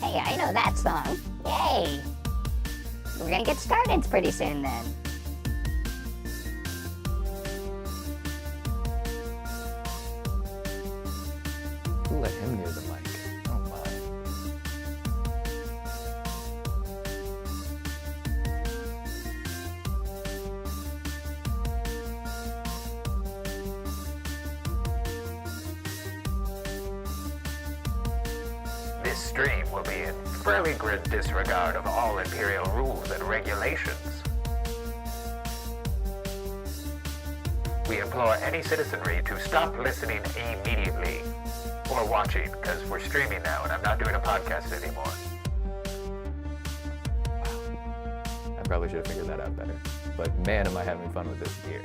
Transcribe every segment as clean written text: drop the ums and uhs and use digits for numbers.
Hey, I know that song. Yay! We're gonna get started pretty soon then. Who let him near the mic? Oh my. This stream will be in flagrant disregard of all Imperial rules and regulations. We implore any citizenry to stop listening immediately. Or watching, because we're streaming now and I'm not doing a podcast anymore. I probably should have figured that out better. But man, am I having fun with this gear.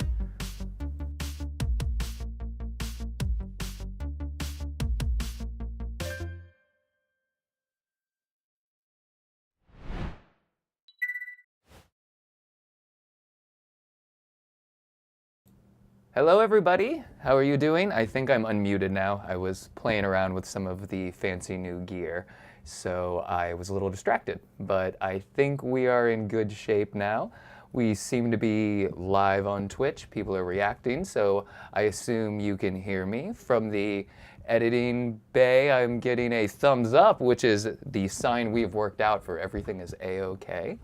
Hello everybody, how are you doing? I think I'm unmuted now. I was playing around with some of the fancy new gear, so I was a little distracted, but I think we are in good shape now. We seem to be live on Twitch, people are reacting, so I assume you can hear me. From the editing bay, I'm getting a thumbs up, which is the sign we've worked out for everything is A-OK.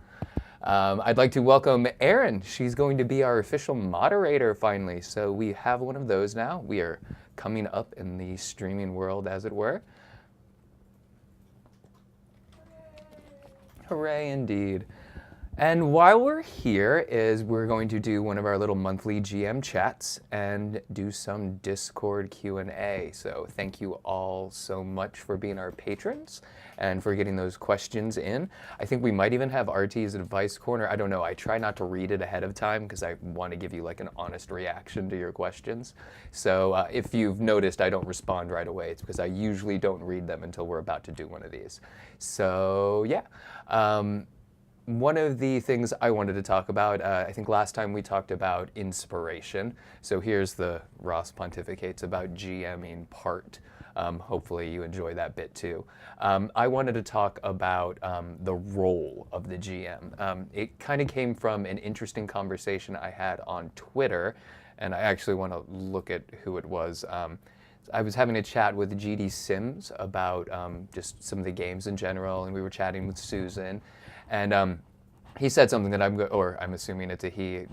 I'd like to welcome Erin. She's going to be our official moderator finally. So we have one of those now. We are coming up in the streaming world, as it were. Hooray indeed. And while we're here we're going to do one of our little monthly GM chats and do some Discord Q&A. So thank you all so much for being our patrons and for getting those questions in. I think we might even have RT's Advice Corner. I don't know. I try not to read it ahead of time because I want to give you like an honest reaction to your questions. So if you've noticed I don't respond right away, it's because I usually don't read them until we're about to do one of these. So yeah. One of the things I wanted to talk about, I think last time we talked about inspiration. So here's the Ross pontificates about GMing part. Hopefully you enjoy that bit too. I wanted to talk about the role of the GM. It kind of came from an interesting conversation I had on Twitter, and I actually want to look at who it was. I was having a chat with GD Sims about just some of the games in general, and we were chatting with Susan. And he said something that I'm assuming it's a he,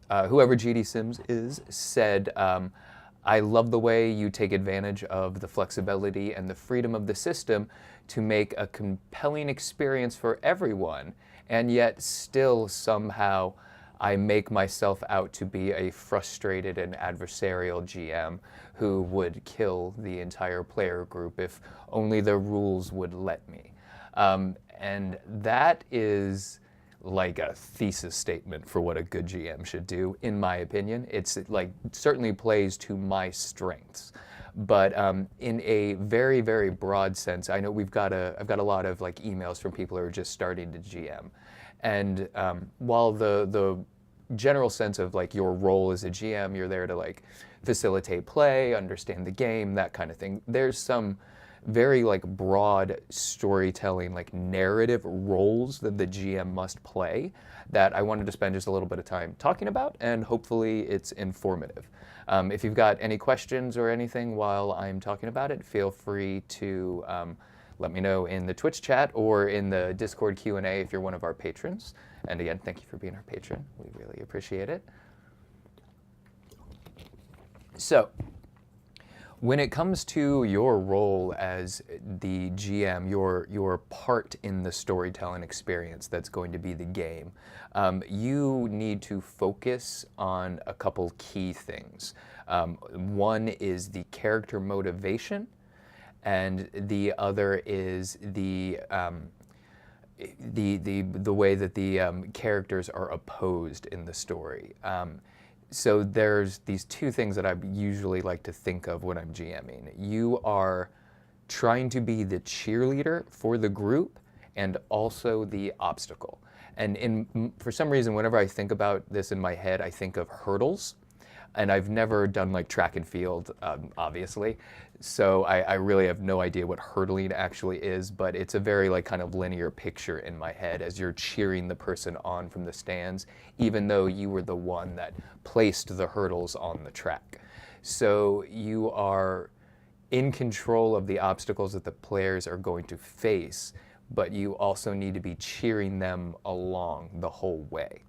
whoever GD Sims is, said, I love the way you take advantage of the flexibility and the freedom of the system to make a compelling experience for everyone, and yet still somehow I make myself out to be a frustrated and adversarial GM who would kill the entire player group if only the rules would let me. And that is like a thesis statement for what a good GM should do, in my opinion. It's like certainly plays to my strengths. But in a very, very broad sense, I know I've got a lot of like emails from people who are just starting to GM. And while the general sense of like your role as a GM, you're there to like facilitate play, understand the game, that kind of thing. There's some very like broad storytelling, like narrative roles that the GM must play that I wanted to spend just a little bit of time talking about, and hopefully it's informative. If you've got any questions or anything while I'm talking about it, feel free to let me know in the Twitch chat or in the Discord Q&A if you're one of our patrons. And again, thank you for being our patron. We really appreciate it. So, when it comes to your role as the GM, your part in the storytelling experience that's going to be the game, you need to focus on a couple key things. One is the character motivation, and the other is the way that the characters are opposed in the story. So there's these two things that I usually like to think of when I'm GMing. You are trying to be the cheerleader for the group and also the obstacle. And for some reason, whenever I think about this in my head, I think of hurdles. And I've never done like track and field, obviously. So I really have no idea what hurdling actually is, but it's a very like kind of linear picture in my head as you're cheering the person on from the stands, even though you were the one that placed the hurdles on the track. So you are in control of the obstacles that the players are going to face, but you also need to be cheering them along the whole way.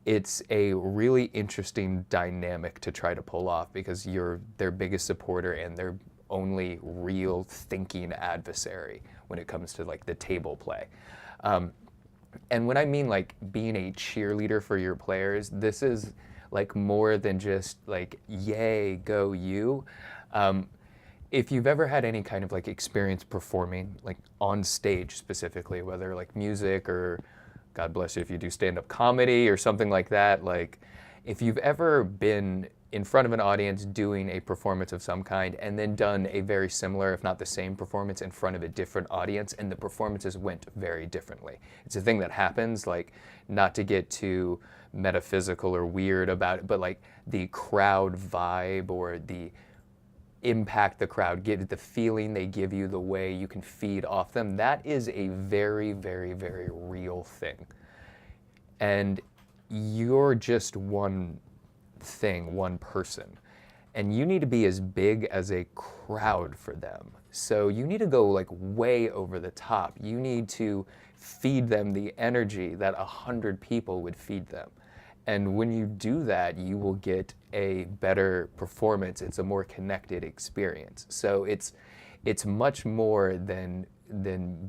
It's a really interesting dynamic to try to pull off because you're their biggest supporter and their only real thinking adversary when it comes to like the table play. And when I mean like being a cheerleader for your players, this is like more than just like, yay, go you. If you've ever had any kind of like experience performing like on stage specifically, whether like music or God bless you if you do stand-up comedy or something like that, like if you've ever been in front of an audience doing a performance of some kind and then done a very similar, if not the same performance in front of a different audience and the performances went very differently. It's a thing that happens, like not to get too metaphysical or weird about it, but like the crowd vibe or the impact the crowd gives, the feeling they give you, the way you can feed off them, that is a very, very, very real thing. And you're just one thing, one person. And you need to be as big as a crowd for them. So you need to go like way over the top. You need to feed them the energy that 100 people would feed them. And when you do that, you will get a better performance. It's a more connected experience. So it's much more than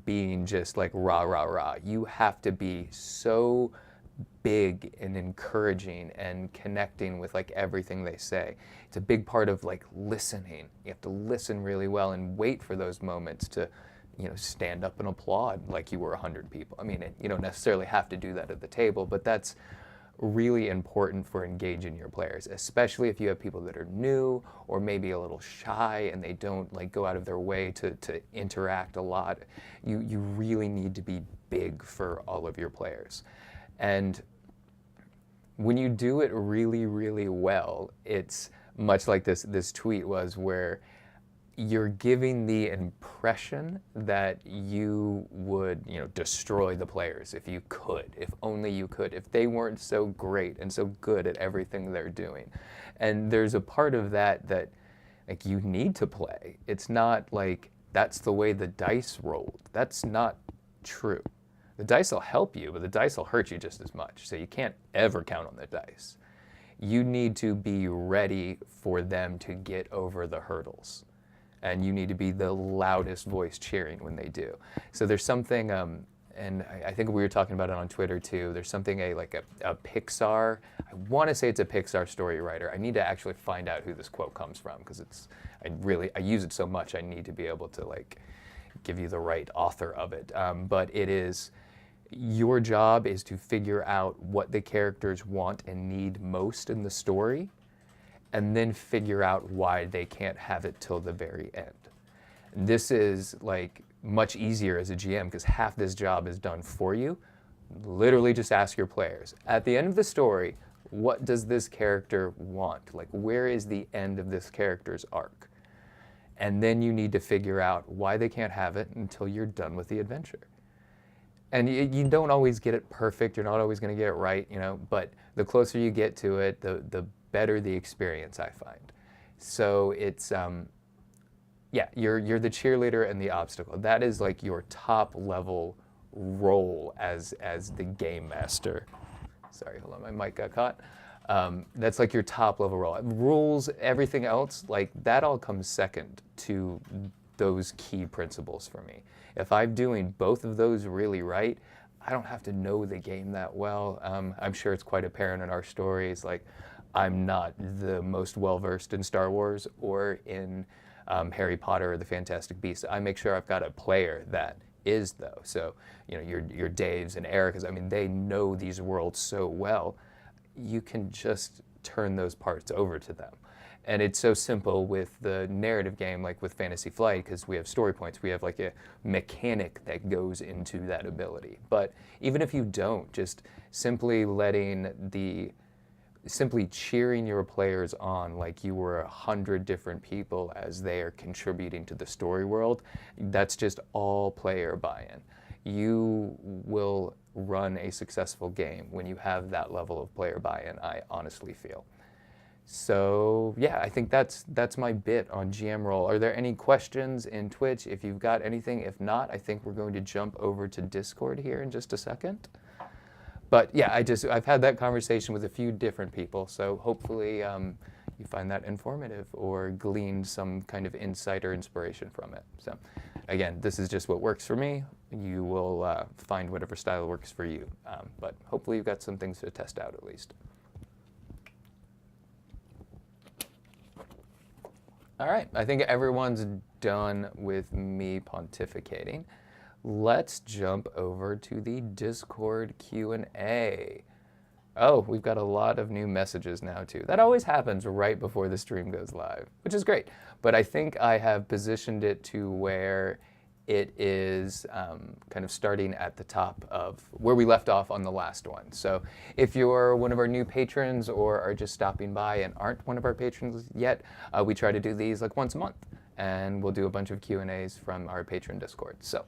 being just like rah, rah, rah. You have to be so big and encouraging and connecting with like everything they say. It's a big part of like listening. You have to listen really well and wait for those moments to, you know, stand up and applaud like you were 100 people. I mean, you don't necessarily have to do that at the table, but that's really important for engaging your players, especially if you have people that are new or maybe a little shy and they don't like go out of their way to interact a lot. You really need to be big for all of your players. And when you do it really, really well, it's much like this tweet was, where you're giving the impression that you would, you know, destroy the players if you could, if only you could, if they weren't so great and so good at everything they're doing. And there's a part of that like you need to play. It's not like that's the way the dice rolled. That's not true. The dice will help you, but the dice will hurt you just as much. So you can't ever count on the dice. You need to be ready for them to get over the hurdles. And you need to be the loudest voice cheering when they do. So there's something, and I think we were talking about it on Twitter too, there's something like a Pixar, I want to say it's a Pixar story writer. I need to actually find out who this quote comes from, because I use it so much I need to be able to like give you the right author of it. But it is, your job is to figure out what the characters want and need most in the story, and then figure out why they can't have it till the very end. This is like much easier as a GM because half this job is done for you. Literally just ask your players. At the end of the story, what does this character want? Like, where is the end of this character's arc? And then you need to figure out why they can't have it until you're done with the adventure. And you don't always get it perfect. You're not always going to get it right, you know, but the closer you get to it, the better the experience, I find. So it's, yeah, you're the cheerleader and the obstacle. That is like your top level role as the game master. Sorry, hold on, my mic got caught. That's like your top level role. Rules, everything else, like that all comes second to those key principles for me. If I'm doing both of those really right, I don't have to know the game that well. I'm sure it's quite apparent in our stories. Like, I'm not the most well-versed in Star Wars or in Harry Potter or the Fantastic Beasts. I make sure I've got a player that is, though. So, you know, your Daves and Ericas, I mean, they know these worlds so well. You can just turn those parts over to them. And it's so simple with the narrative game, like with Fantasy Flight, because we have story points. We have like a mechanic that goes into that ability. But even if you don't, just simply letting the simply cheering your players on like you were 100 different people as they are contributing to the story world, that's just all player buy-in. You will run a successful game when you have that level of player buy-in, I honestly feel. So yeah, I think that's my bit on GM Roll. Are there any questions in Twitch? If you've got anything, if not, I think we're going to jump over to Discord here in just a second. But yeah, I've had that conversation with a few different people, so hopefully you find that informative or gleaned some kind of insight or inspiration from it. So again, this is just what works for me. You will find whatever style works for you, but hopefully you've got some things to test out at least. All right, I think everyone's done with me pontificating. Let's jump over to the Discord Q&A. Oh, we've got a lot of new messages now too. That always happens right before the stream goes live, which is great. But I think I have positioned it to where it is kind of starting at the top of where we left off on the last one. So if you're one of our new patrons or are just stopping by and aren't one of our patrons yet, we try to do these like once a month. And we'll do a bunch of Q&As from our patron Discord. So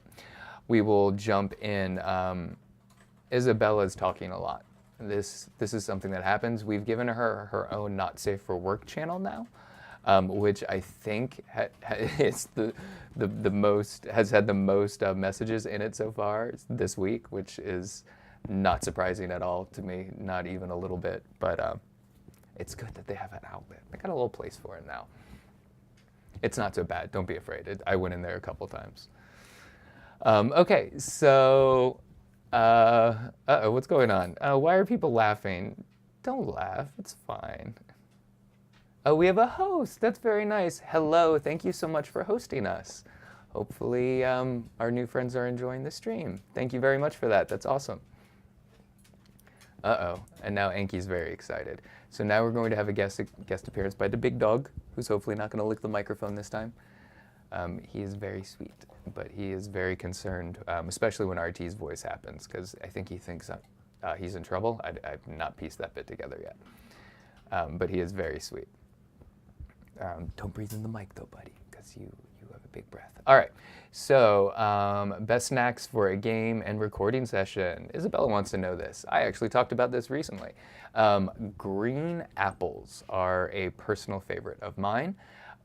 we will jump in. Isabella's talking a lot. This is something that happens. We've given her her own Not Safe for Work channel now, which I think is the most, has had the most messages in it so far this week, which is not surprising at all to me, not even a little bit. But it's good that they have an outlet. They got a little place for it now. It's not so bad. Don't be afraid. I went in there a couple times. Okay, so uh-oh, what's going on? Why are people laughing? Don't laugh. It's fine. Oh, we have a host. That's very nice. Hello. Thank you so much for hosting us. Hopefully our new friends are enjoying the stream. Thank you very much for that. That's awesome. Uh-oh. And now Anki's very excited. So now we're going to have a guest appearance by the big dog, who's hopefully not going to lick the microphone this time. He is very sweet, but he is very concerned, especially when RT's voice happens, because I think he thinks he's in trouble. I've not pieced that bit together yet. But he is very sweet. Don't breathe in the mic though, buddy, because you have a big breath. All right, so best snacks for a game and recording session. Isabella wants to know this. I actually talked about this recently. Green apples are a personal favorite of mine.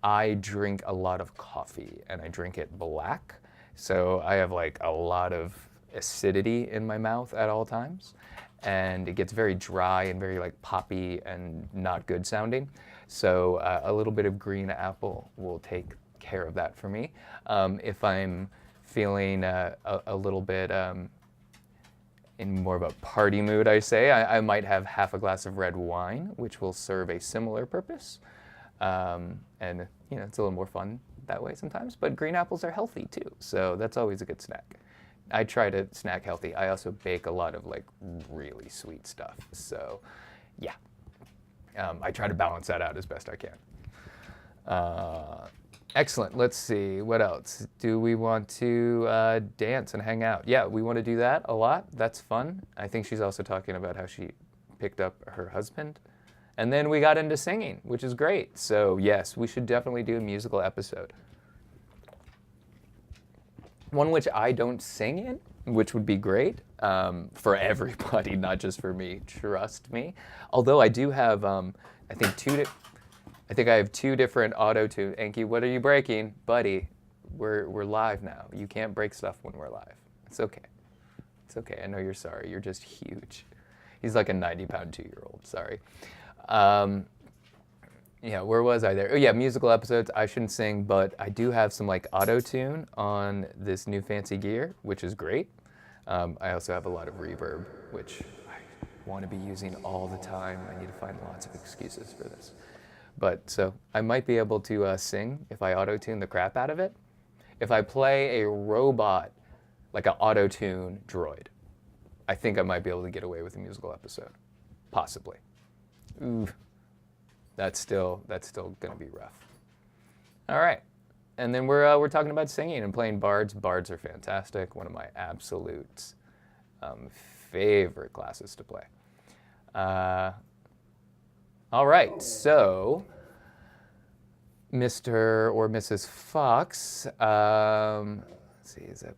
I drink a lot of coffee and I drink it black. So I have like a lot of acidity in my mouth at all times. And it gets very dry and very like poppy and not good sounding. So a little bit of green apple will take care of that for me. If I'm feeling a little bit in more of a party mood, I say, I might have half a glass of red wine, which will serve a similar purpose. And you know, it's a little more fun that way sometimes, but green apples are healthy too, so that's always a good snack. I try to snack healthy. I also bake a lot of like really sweet stuff, so yeah. I try to balance that out as best I can. Excellent, let's see, what else? Do we want to dance and hang out? Yeah, we want to do that a lot, that's fun. I think she's also talking about how she picked up her husband. And then we got into singing, which is great. So yes, we should definitely do a musical episode. One which I don't sing in, which would be great for everybody, not just for me, trust me. Although I do have, I think I have two different auto-tune. Anki, what are you breaking? Buddy, we're live now. You can't break stuff when we're live. It's okay. It's okay, I know you're sorry. You're just huge. He's like a 90-pound 2-year-old, sorry. Yeah, where was I there? Oh yeah, musical episodes. I shouldn't sing, but I do have some like auto-tune on this new fancy gear, which is great. I also have a lot of reverb, which I want to be using all the time. I need to find lots of excuses for this. But so I might be able to sing if I auto-tune the crap out of it. If I play a robot, like an auto-tune droid, I think I might be able to get away with a musical episode, possibly. Ooh, that's still gonna be rough. All right, and then we're talking about singing and playing bards. Bards are fantastic. One of my absolute favorite classes to play. All right, so Mr. or Mrs. Fox, let's see, is that...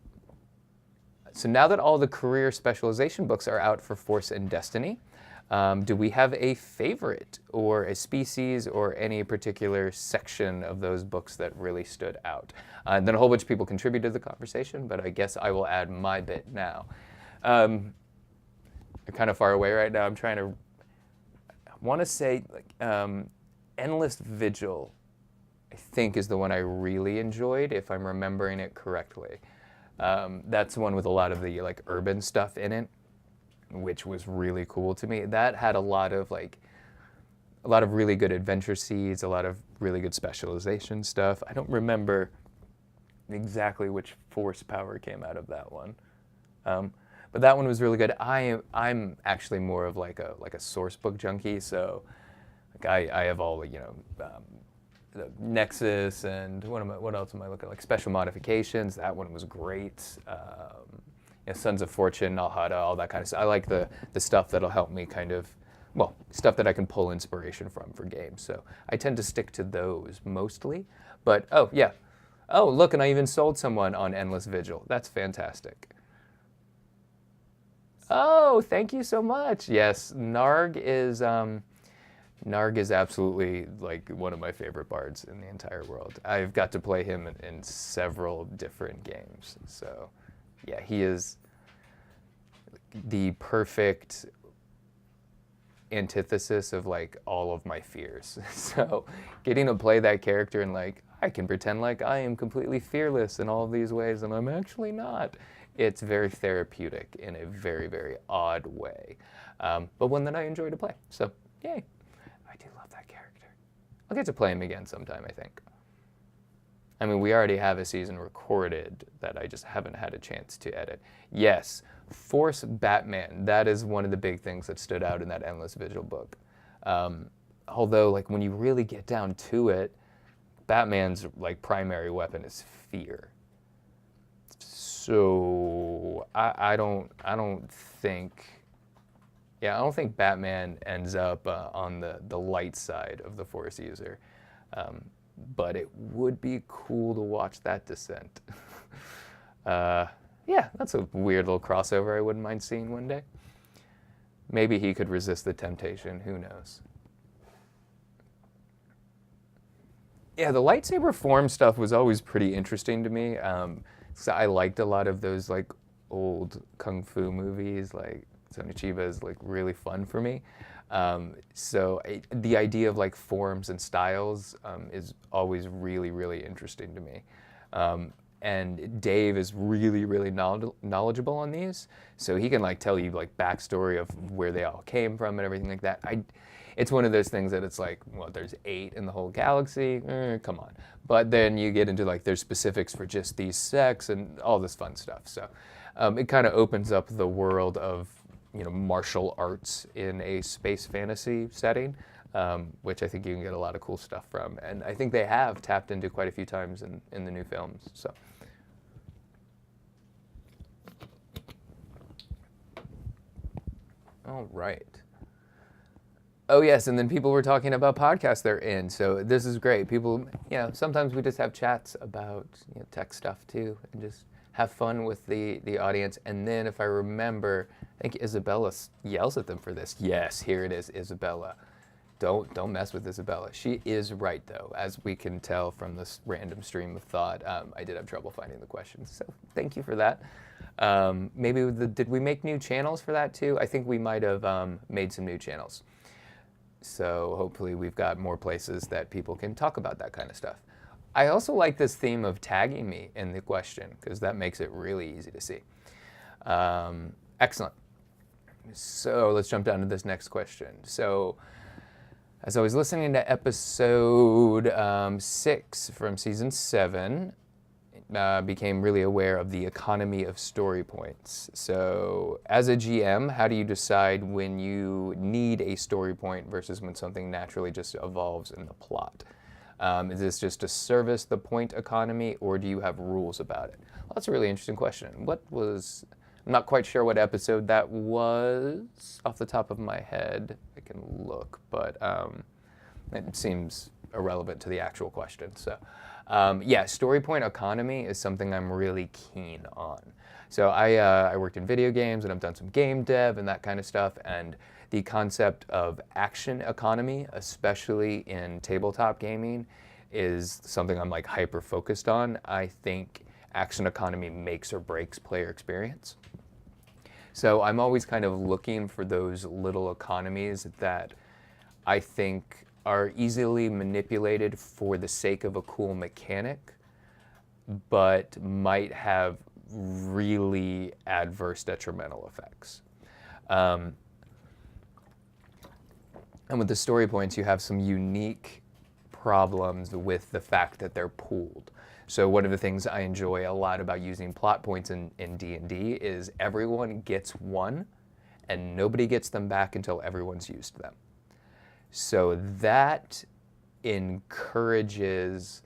So now that all the career specialization books are out for Force and Destiny, do we have a favorite or a species or any particular section of those books that really stood out? And then a whole bunch of people contributed to the conversation, but I guess I will add my bit now. I'm kind of far away right now. I'm trying to... I want to say like Endless Vigil, I think, is the one I really enjoyed, if I'm remembering it correctly. That's the one with a lot of the like urban stuff in it, which was really cool to me. That had a lot of really good adventure seeds, a lot of really good specialization stuff. I don't remember exactly which force power came out of that one, but that one was really good. I'm actually more of like a source book junkie, so like I have all the Nexus and what else am I looking at? Like Special Modifications. That one was great. Sons of Fortune, Alhada, all that kind of stuff. I like the stuff that'll help me stuff that I can pull inspiration from for games. So I tend to stick to those mostly. But oh look, and I even sold someone on Endless Vigil. That's fantastic. Oh, thank you so much. Yes, Narg is absolutely like one of my favorite bards in the entire world. I've got to play him in several different games. So yeah, he is the perfect antithesis of like all of my fears. So getting to play that character and like, I can pretend like I am completely fearless in all of these ways and I'm actually not. It's very therapeutic in a very, very odd way. But one that I enjoy to play. So yay. I do love that character. I'll get to play him again sometime, I think. I mean, we already have a season recorded that I just haven't had a chance to edit. Yes, Force Batman. That is one of the big things that stood out in that Endless Vigil book. Although, like, when you really get down to it, Batman's like primary weapon is fear. So I don't think Batman ends up on the light side of the Force user. But it would be cool to watch that descent. Yeah, that's a weird little crossover I wouldn't mind seeing one day. Maybe he could resist the temptation, who knows. Yeah, the lightsaber form stuff was always pretty interesting to me. So I liked a lot of those like old kung fu movies, like Sonny Chiba is like really fun for me. The idea of like forms and styles is always really, really interesting to me. And Dave is really, really knowledgeable on these, so he can like tell you like backstory of where they all came from and everything like that. It's one of those things that it's like, well, there's 8 in the whole galaxy, come on. But then you get into like there's specifics for just these sects and all this fun stuff. So it kind of opens up the world of martial arts in a space fantasy setting, which I think you can get a lot of cool stuff from. And I think they have tapped into quite a few times in the new films. So. All right. Oh yes, and then people were talking about podcasts they're in. So this is great. People, sometimes we just have chats about tech stuff too, and just have fun with the audience. And then if I remember, I think Isabella yells at them for this. Yes, here it is, Isabella. Don't mess with Isabella. She is right though, as we can tell from this random stream of thought. I did have trouble finding the questions, so thank you for that. Maybe did we make new channels for that too? I think we might have made some new channels. So hopefully we've got more places that people can talk about that kind of stuff. I also like this theme of tagging me in the question, because that makes it really easy to see. Excellent. So let's jump down to this next question. So as I was listening to episode 6 from season 7, became really aware of the economy of story points. So as a GM, how do you decide when you need a story point versus when something naturally just evolves in the plot? Is this just to service the point economy, or do you have rules about it? Well, that's a really interesting question. I'm not quite sure what episode that was off the top of my head. I can look, but it seems irrelevant to the actual question. So yeah, story point economy is something I'm really keen on. So I worked in video games, and I've done some game dev and that kind of stuff, and the concept of action economy, especially in tabletop gaming, is something I'm like hyper focused on. I think action economy makes or breaks player experience. So I'm always kind of looking for those little economies that I think are easily manipulated for the sake of a cool mechanic, but might have really adverse detrimental effects. And with the story points, you have some unique problems with the fact that they're pooled. So one of the things I enjoy a lot about using plot points in D&D is everyone gets one, and nobody gets them back until everyone's used them. So that encourages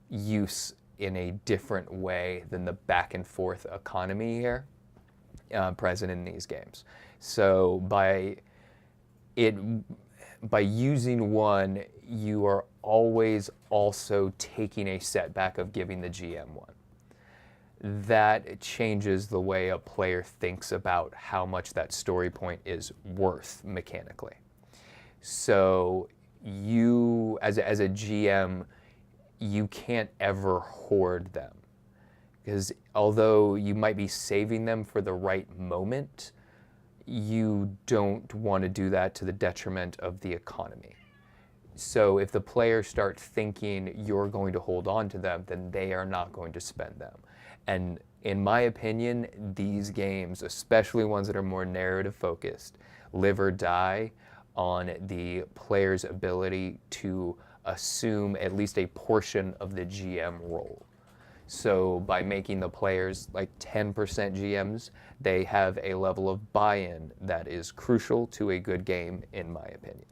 use in a different way than the back and forth economy here present in these games. So by using one, you are always also taking a setback of giving the GM one. That changes the way a player thinks about how much that story point is worth mechanically. So you, as a GM, you can't ever hoard them. Because although you might be saving them for the right moment, you don't want to do that to the detriment of the economy. So if the players start thinking you're going to hold on to them, then they are not going to spend them. And in my opinion, these games, especially ones that are more narrative focused, live or die on the player's ability to assume at least a portion of the GM role. So by making the players like 10% GMs, they have a level of buy-in that is crucial to a good game, in my opinion.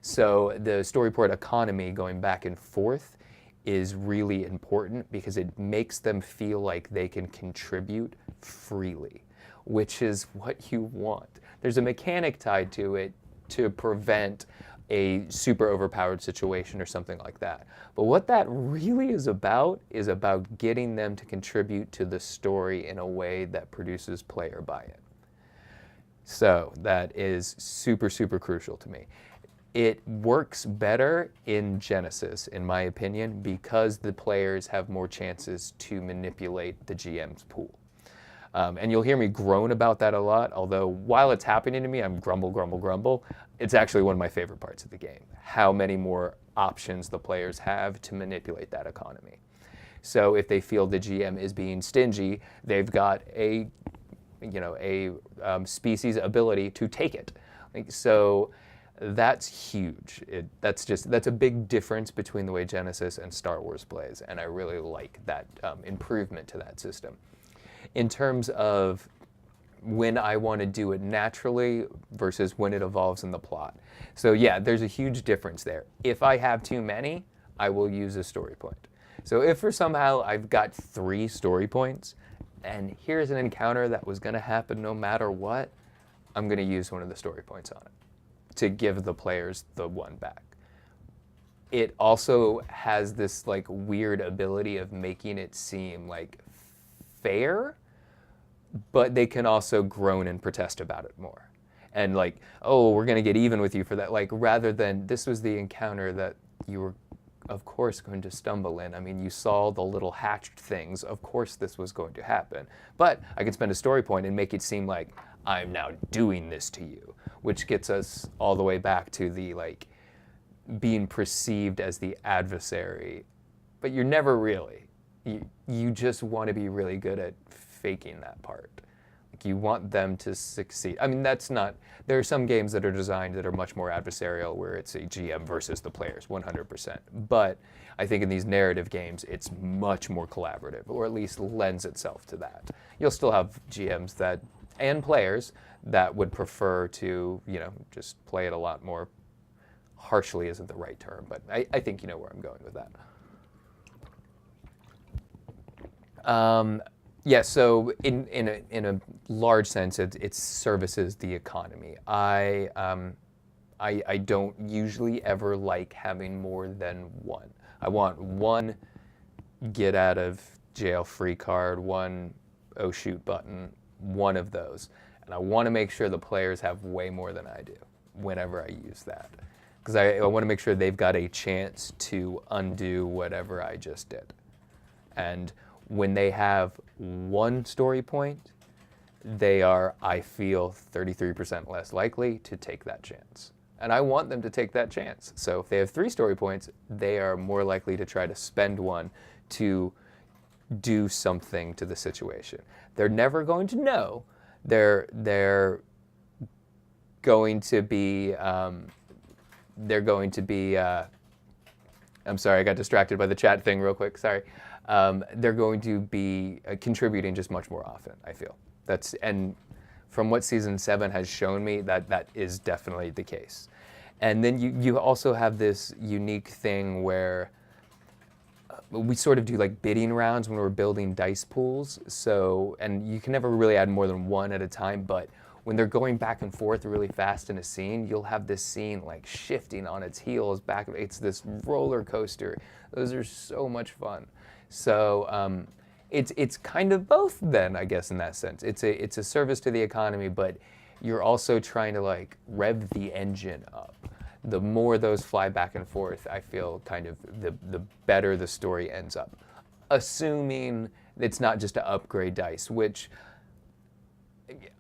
So the storyboard economy going back and forth is really important because it makes them feel like they can contribute freely, which is what you want. There's a mechanic tied to it to prevent a super overpowered situation or something like that. But what that really is about getting them to contribute to the story in a way that produces player buy-in. So that is super, super crucial to me. It works better in Genesis, in my opinion, because the players have more chances to manipulate the GM's pool. And you'll hear me groan about that a lot, although while it's happening to me, I'm grumble, grumble, grumble. It's actually one of my favorite parts of the game, how many more options the players have to manipulate that economy. So if they feel the GM is being stingy, they've got a species ability to take it. So that's huge. That's a big difference between the way Genesis and Star Wars plays, and I really like that improvement to that system. In terms of when I want to do it naturally versus when it evolves in the plot. So yeah, there's a huge difference there. If I have too many, I will use a story point. So if for somehow I've got 3 story points, and here's an encounter that was going to happen no matter what, I'm going to use one of the story points on it to give the players the one back. It also has this like weird ability of making it seem like fair, but they can also groan and protest about it more. And like, oh, we're going to get even with you for that. Like, rather than this was the encounter that you were, of course, going to stumble in. I mean, you saw the little hatched things. Of course, this was going to happen. But I can spend a story point and make it seem like I'm now doing this to you, which gets us all the way back to the like being perceived as the adversary, but you're never really. You just want to be really good at faking that part. Like you want them to succeed. I mean, that's not, there are some games that are designed that are much more adversarial where it's a GM versus the players, 100%. But I think in these narrative games, it's much more collaborative, or at least lends itself to that. You'll still have GMs that, and players that would prefer to, just play it a lot more harshly isn't the right term, but I think you know where I'm going with that. Yeah, so in a large sense, it services the economy. I I don't usually ever like having more than one. I want one get out of jail free card, one oh shoot button, one of those. And I want to make sure the players have way more than I do whenever I use that. Because I want to make sure they've got a chance to undo whatever I just did. And when they have one story point, they are, I feel, 33% less likely to take that chance. And I want them to take that chance. So if they have 3 story points, they are more likely to try to spend one to do something to the situation. They're never going to know. They're going to be, I'm sorry, I got distracted by the chat thing real quick, sorry. They're going to be contributing just much more often, I feel. And from what season 7 has shown me, that is definitely the case. And then you also have this unique thing where we sort of do like bidding rounds when we're building dice pools. So, and you can never really add more than one at a time, but when they're going back and forth really fast in a scene, you'll have this scene like shifting on its heels back. It's this roller coaster. Those are so much fun. So it's kind of both then, I guess, in that sense. It's a service to the economy, but you're also trying to like rev the engine up. The more those fly back and forth, I feel kind of the better the story ends up. Assuming it's not just to upgrade dice, which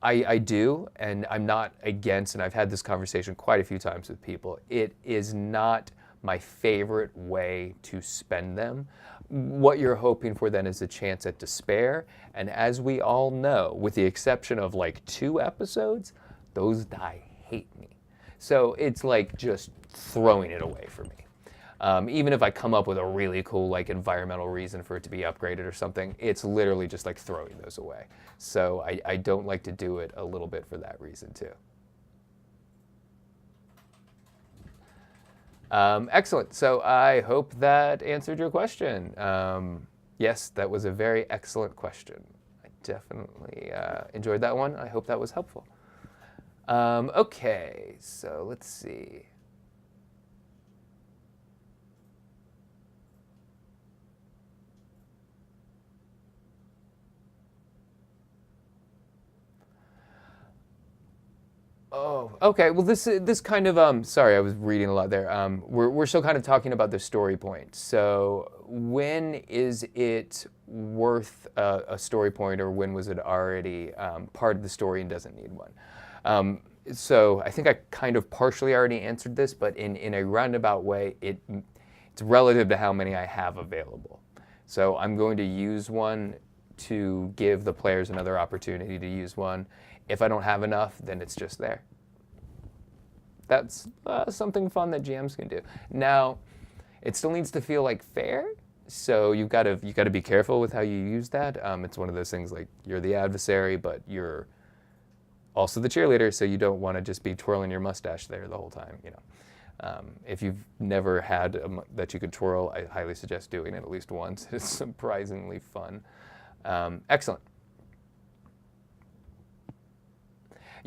I do, and I'm not against, and I've had this conversation quite a few times with people. It is not my favorite way to spend them. What you're hoping for then is a chance at despair, and as we all know, with the exception of like 2 episodes, those die hate me. So it's like just throwing it away for me. Even if I come up with a really cool like environmental reason for it to be upgraded or something, it's literally just like throwing those away. So I don't like to do it a little bit for that reason too. Excellent. So I hope that answered your question. Yes, that was a very excellent question. I definitely enjoyed that one. I hope that was helpful. Okay, so let's see. Oh, okay. Well, this kind of sorry, I was reading a lot there. We're still kind of talking about the story point. So when is it worth a story point, or when was it already part of the story and doesn't need one? So I think I kind of partially already answered this, but in a roundabout way, it's relative to how many I have available. So I'm going to use one to give the players another opportunity to use one. If I don't have enough, then it's just there. That's something fun that GMs can do. Now, it still needs to feel like fair, so you got to be careful with how you use that. It's one of those things like you're the adversary, but you're also the cheerleader, so you don't want to just be twirling your mustache there the whole time. You know, if you've never had that you could twirl, I highly suggest doing it at least once. It's surprisingly fun. Excellent.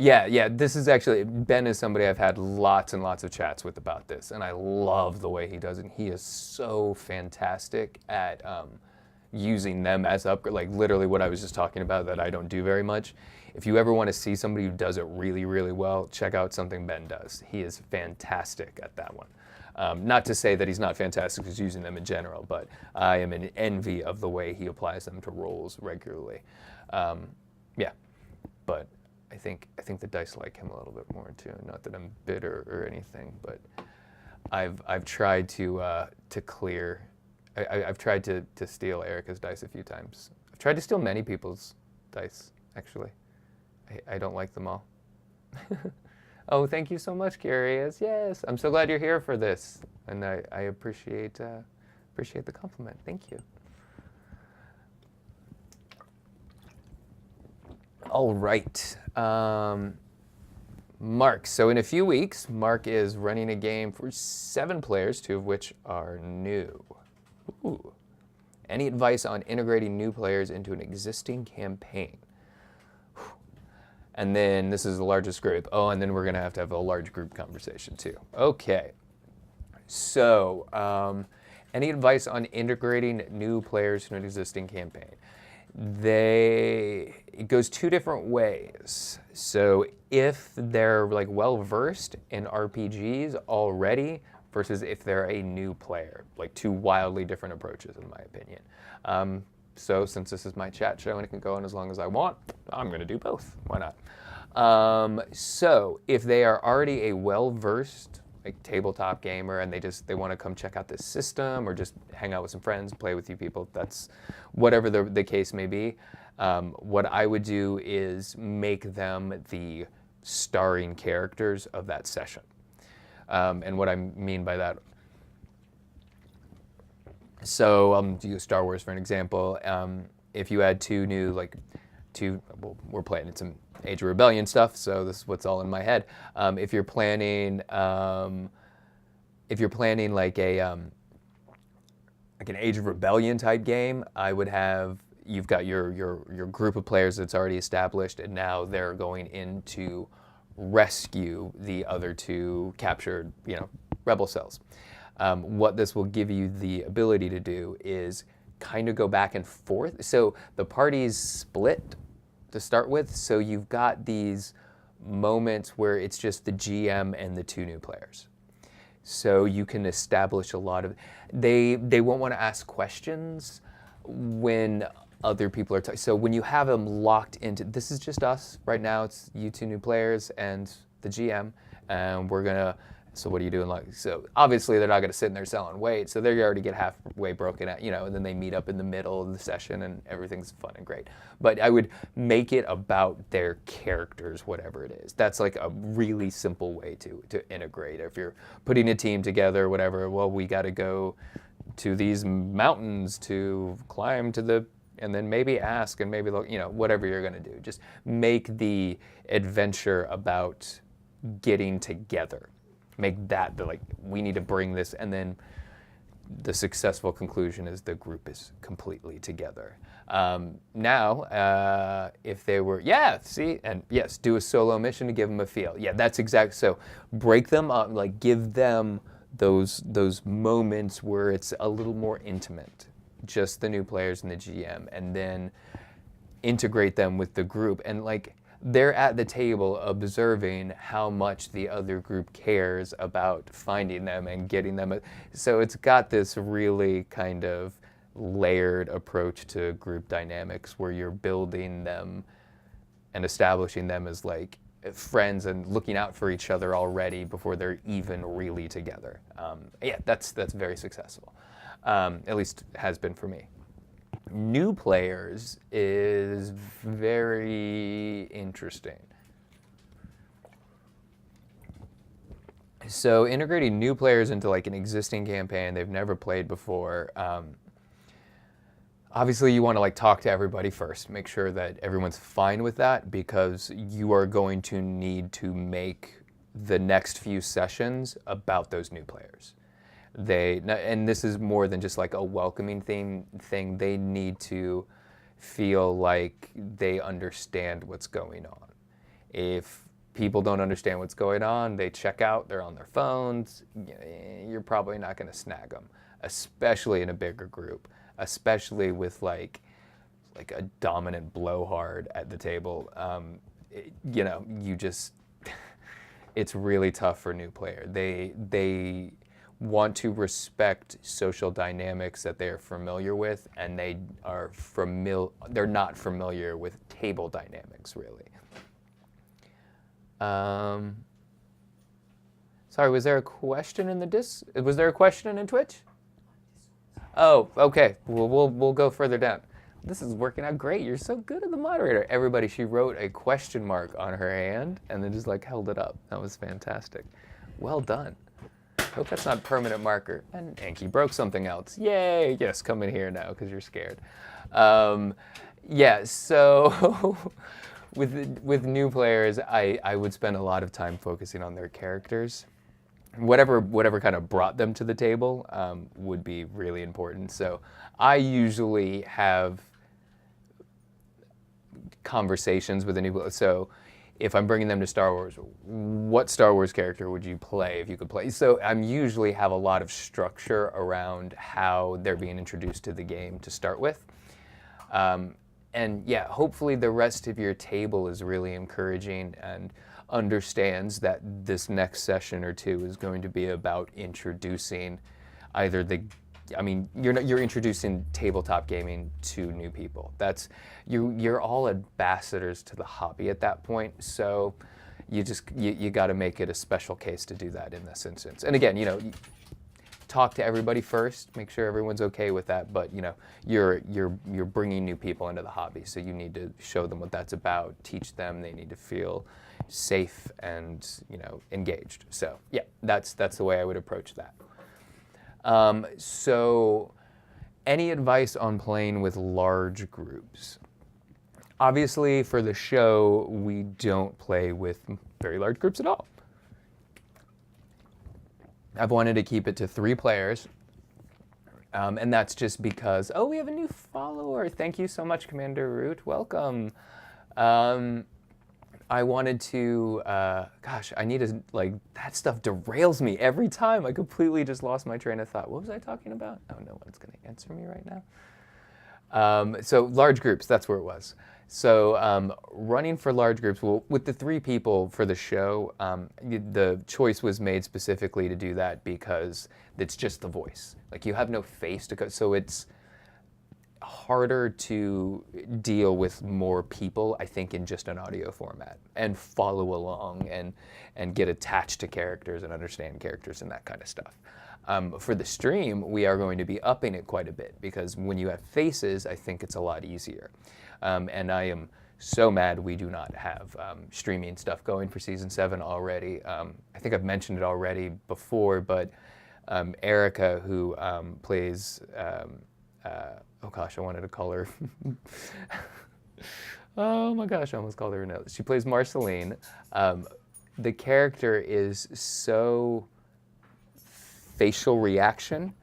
Yeah, this is actually, Ben is somebody I've had lots and lots of chats with about this, and I love the way he does it. He is so fantastic at using them as upgrade, like literally what I was just talking about that I don't do very much. If you ever want to see somebody who does it really, really well, check out something Ben does. He is fantastic at that one. Not to say that he's not fantastic at using them in general, but I am in envy of the way he applies them to roles regularly. Yeah, but I think the dice like him a little bit more too. Not that I'm bitter or anything, but I've tried to clear. I've tried to steal Erica's dice a few times. I've tried to steal many people's dice, actually. I don't like them all. Oh, thank you so much, Curious. Yes, I'm so glad you're here for this, and I appreciate the compliment. Thank you. All right, Mark. So in a few weeks, Mark is running a game for 7 players, 2 of which are new. Ooh. Any advice on integrating new players into an existing campaign? And then this is the largest group. Oh, and then we're going to have a large group conversation too. Okay. So, any advice on integrating new players to an existing campaign? It goes two different ways. So if they're like well versed in RPGs already versus if they're a new player, like two wildly different approaches in my opinion. So since this is my chat show and it can go on as long as I want, I'm going to do both. Why not? So if they are already a well-versed like tabletop gamer and they want to come check out this system or just hang out with some friends, play with you people, that's whatever the case may be, what I would do is make them the starring characters of that session. And what I mean by that, so use Star Wars for an example. If you had well, we're playing some Age of Rebellion stuff, so this is what's all in my head. If you're planning like an Age of Rebellion type game, I would have you've got your group of players that's already established, and now they're going in to rescue the other two captured, rebel cells. What this will give you the ability to do is kind of go back and forth. So the party's split to start with, so you've got these moments where it's just the GM and the two new players. So you can establish a lot of, they won't want to ask questions when other people are so when you have them locked into, this is just us right now, it's you two new players and the GM, and we're gonna, so what are you doing? So obviously they're not going to sit in there selling weight, so they already get halfway broken out, and then they meet up in the middle of the session and everything's fun and great. But I would make it about their characters, whatever it is. That's like a really simple way to integrate. If you're putting a team together, whatever, well, we got to go to these mountains to climb to and then maybe ask, and maybe, whatever you're going to do. Just make the adventure about getting together. Make that we need to bring this, and then the successful conclusion is the group is completely together. Now, if they were, do a solo mission to give them a feel. Yeah, that's exactly, so break them up, give them those moments where it's a little more intimate, just the new players and the GM, and then integrate them with the group. And they're at the table observing how much the other group cares about finding them and getting them. So it's got this really kind of layered approach to group dynamics where you're building them and establishing them as friends and looking out for each other already before they're even really together. That's very successful. At least has been for me. New players is very interesting. So integrating new players into an existing campaign they've never played before, obviously you want to talk to everybody first, make sure that everyone's fine with that, because you are going to need to make the next few sessions about those new players. And this is more than just a welcoming thing. They need to feel like they understand what's going on. If people don't understand what's going on, they check out, they're on their phones, you're probably not going to snag them, especially in a bigger group, especially with a dominant blowhard at the table. It's really tough for a new player. They want to respect social dynamics that they're familiar with, and they're not familiar with table dynamics, really. Sorry, was there a question in the was there a question in Twitch? Oh, okay. We'll go further down. This is working out great. You're so good at the moderator. Everybody, she wrote a question mark on her hand and then just held it up. That was fantastic. Well done. Hope that's not a permanent marker. And Anki broke something else. Yay! Yes, come in here now because you're scared. So with new players, I would spend a lot of time focusing on their characters. Whatever kind of brought them to the table would be really important. So I usually have conversations with a new player. So if I'm bringing them to Star Wars, what Star Wars character would you play if you could play? So I'm usually have a lot of structure around how they're being introduced to the game to start with. And yeah, hopefully the rest of your table is really encouraging and understands that this next session or two is going to be about introducing either you're introducing tabletop gaming to new people. You're all ambassadors to the hobby at that point. So you got to make it a special case to do that in this instance. And again, you talk to everybody first, make sure everyone's okay with that. But you're bringing new people into the hobby, so you need to show them what that's about, teach them. They need to feel safe and engaged. So yeah, that's the way I would approach that. So any advice on playing with large groups? Obviously, for the show, we don't play with very large groups at all. I've wanted to keep it to 3 players, and that's just because, we have a new follower. Thank you so much, Commander Root. Welcome. I wanted to, I need to, that stuff derails me every time. I completely just lost my train of thought. What was I talking about? Oh, no one's going to answer me right now. So large groups, that's where it was. So running for large groups, well, with the 3 people for the show, the choice was made specifically to do that because it's just the voice. You have no face to go, so it's harder to deal with more people, I think, in just an audio format and follow along and get attached to characters and understand characters and that kind of stuff. For the stream, we are going to be upping it quite a bit because when you have faces, I think it's a lot easier. And I am so mad we do not have streaming stuff going for Season 7 already. I think I've mentioned it already before, but Erica, who plays, oh gosh, I wanted to call her, oh my gosh, I almost called her no. She plays Marceline. The character is so facial reaction.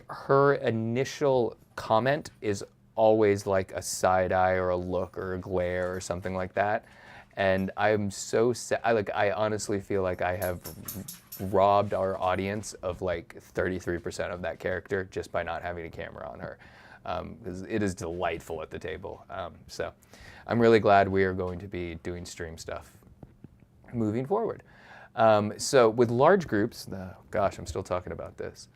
Her initial comment is always like a side eye or a look or a glare or something like that. And I'm so sad. I honestly feel like I have robbed our audience of 33% of that character just by not having a camera on her. Because it is delightful at the table. So I'm really glad we are going to be doing stream stuff moving forward. So with large groups, gosh, I'm still talking about this,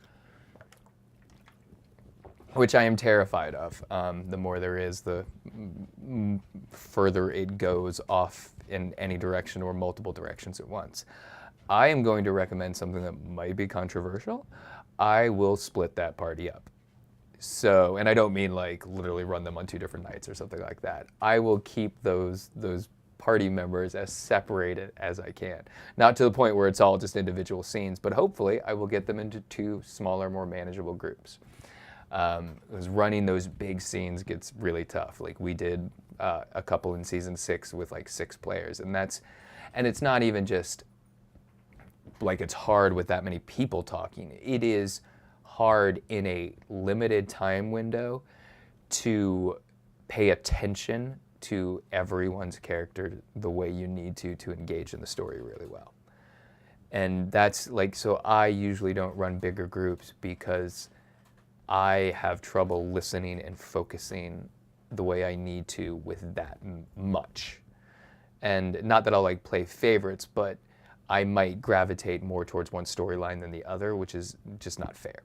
which I am terrified of. The more there is, the further it goes off in any direction or multiple directions at once. I am going to recommend something that might be controversial. I will split that party up. So, and I don't mean literally run them on 2 different nights or something like that. I will keep those party members as separated as I can. Not to the point where it's all just individual scenes, but hopefully I will get them into 2 smaller, more manageable groups. Because running those big scenes gets really tough. We did a couple in Season 6 with 6 players, and it's not even just it's hard with that many people talking. It is hard in a limited time window to pay attention to everyone's character the way you need to engage in the story really well. And that's so I usually don't run bigger groups because I have trouble listening and focusing the way I need to with that much. And not that I'll play favorites, but I might gravitate more towards one storyline than the other, which is just not fair.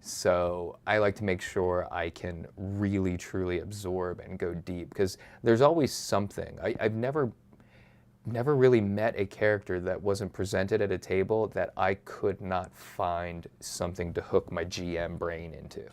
So I like to make sure I can really, truly absorb and go deep, because there's always something. I've never really met a character that wasn't presented at a table that I could not find something to hook my GM brain into.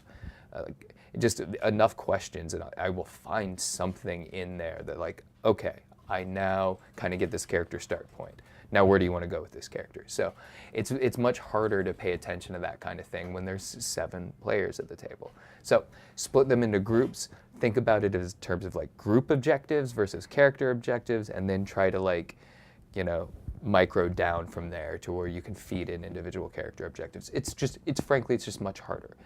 Just enough questions, and I will find something in there that okay, I now kind of get this character start point. Now, where do you want to go with this character? So it's much harder to pay attention to that kind of thing when there's 7 players at the table. So split them into groups. Think about it in terms of group objectives versus character objectives, and then try to micro down from there to where you can feed in individual character objectives. Frankly, it's just much harder.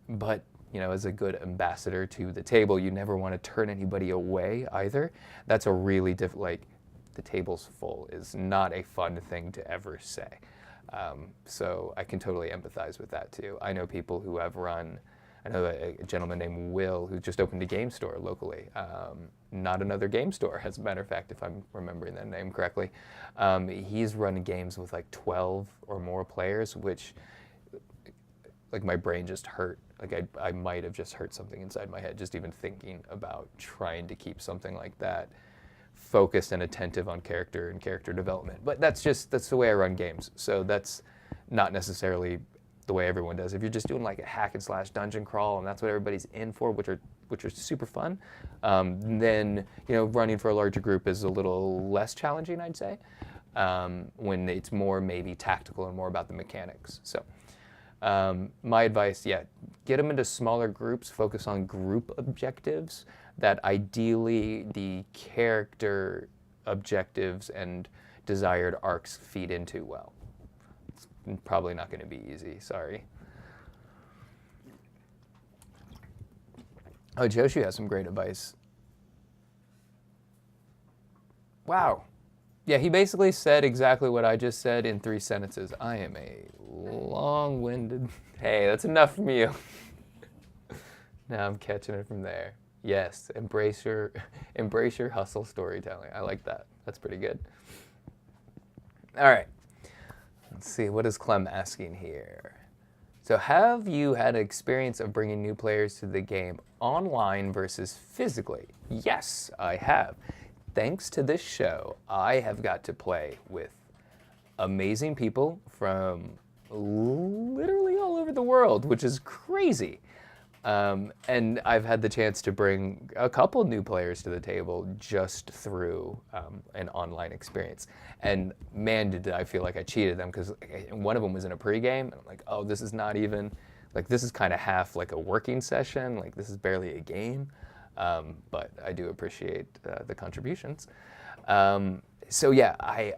But as a good ambassador to the table, you never want to turn anybody away either. That's a really the table's full is not a fun thing to ever say. So I can totally empathize with that too. I know people who have run, I know a gentleman named Will who just opened a game store locally. Not another game store, as a matter of fact, if I'm remembering that name correctly. He's run games with like 12 or more players, which like my brain just hurt. Like I might have just hurt something inside my head just even thinking about trying to keep something like that focused and attentive on character and character development. But that's the way I run games. So that's not necessarily the way everyone does. If you're just doing like a hack and slash dungeon crawl and that's what everybody's in for, which are super fun, then running for a larger group is a little less challenging, I'd say, when it's more maybe tactical and more about the mechanics. So my advice, get them into smaller groups, focus on group objectives that ideally the character objectives and desired arcs feed into well. It's probably not going to be easy, sorry. Oh, Joshi has some great advice. Wow. Yeah, he basically said exactly what I just said in 3 sentences. I am a long-winded... Hey, that's enough from you. Now I'm catching it from there. Yes, embrace your hustle storytelling. I like that. That's pretty good. All right. Let's see, what is Clem asking here? So have you had an experience of bringing new players to the game online versus physically? Yes, I have. Thanks to this show, I have got to play with amazing people from literally all over the world, which is crazy. And I've had the chance to bring a couple new players to the table just through an online experience. And man, did I feel like I cheated them, because one of them was in a pregame, and I'm like, oh, this is not even, like, this is kind of half like a working session, like this is barely a game. But I do appreciate the contributions. So yeah, I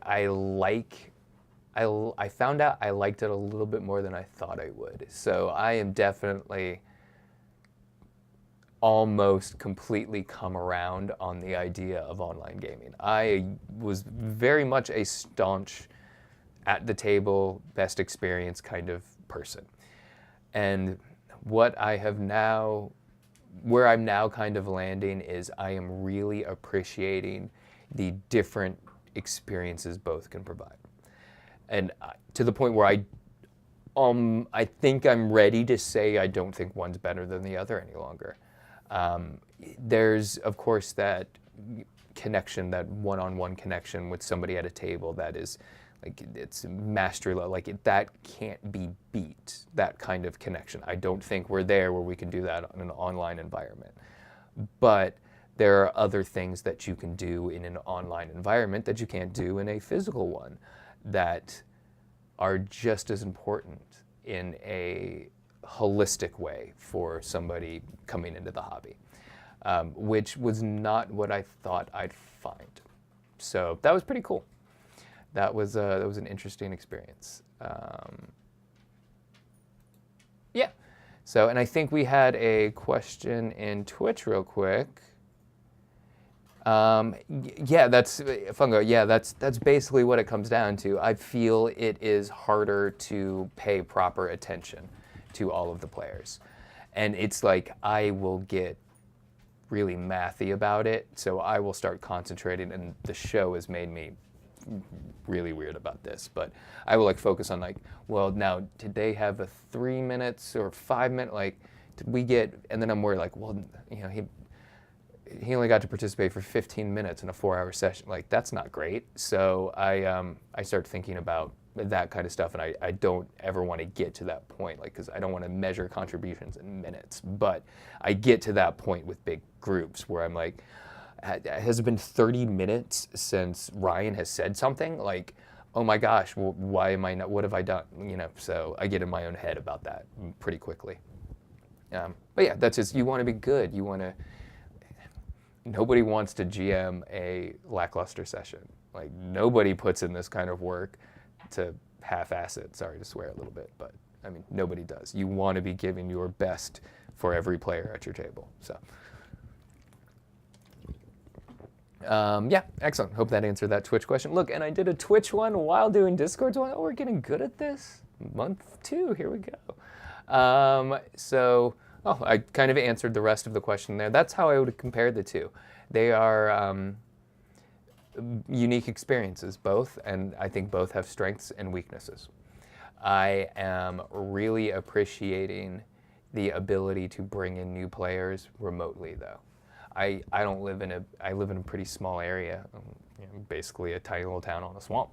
found out I liked it a little bit more than I thought I would. So I am definitely almost completely come around on the idea of online gaming. I was very much a staunch at the table, best experience kind of person. And what I have now, where I'm now kind of landing is I am really appreciating the different experiences both can provide. And to the point where I think I'm ready to say I don't think one's better than the other any longer. There's, of course, that connection, that one-on-one connection with somebody at a table that is, like, it's mastery level, like that can't be beat, that kind of connection. I don't think we're there where we can do that in an online environment. But there are other things that you can do in an online environment that you can't do in a physical one that are just as important in a holistic way for somebody coming into the hobby, which was not what I thought I'd find. So that was pretty cool. That was an interesting experience. Yeah. So, and I think we had a question in Twitch real quick. Yeah, that's Fungo. Yeah, that's basically what it comes down to. I feel it is harder to pay proper attention to all of the players. And it's like I will get really mathy about it, so I will start concentrating, and the show has made me really weird about this, but I will like focus on like, well, now did they have a 3 minutes or 5 minute, like did we get, and then I'm worried like, well, he only got to participate for 15 minutes in a 4-hour session. Like, that's not great. So I start thinking about that kind of stuff, and I don't ever want to get to that point, like, because I don't want to measure contributions in minutes. But I get to that point with big groups where I'm like, has it been 30 minutes since Ryan has said something? Like, oh my gosh, well, why am I not, what have I done? So I get in my own head about that pretty quickly. But yeah, that's just, you want to be good. You want to, nobody wants to GM a lackluster session. Like, nobody puts in this kind of work to half-ass it. Sorry to swear a little bit, but I mean, nobody does. You want to be giving your best for every player at your table. So, Yeah, excellent. Hope that answered that Twitch question. Look, and I did a Twitch one while doing Discord. Oh, we're getting good at this. Month 2, here we go. I kind of answered the rest of the question there. That's how I would compare the two. They are unique experiences, both, and I think both have strengths and weaknesses. I am really appreciating the ability to bring in new players remotely, though. I live in a pretty small area, basically a tiny little town on a swamp,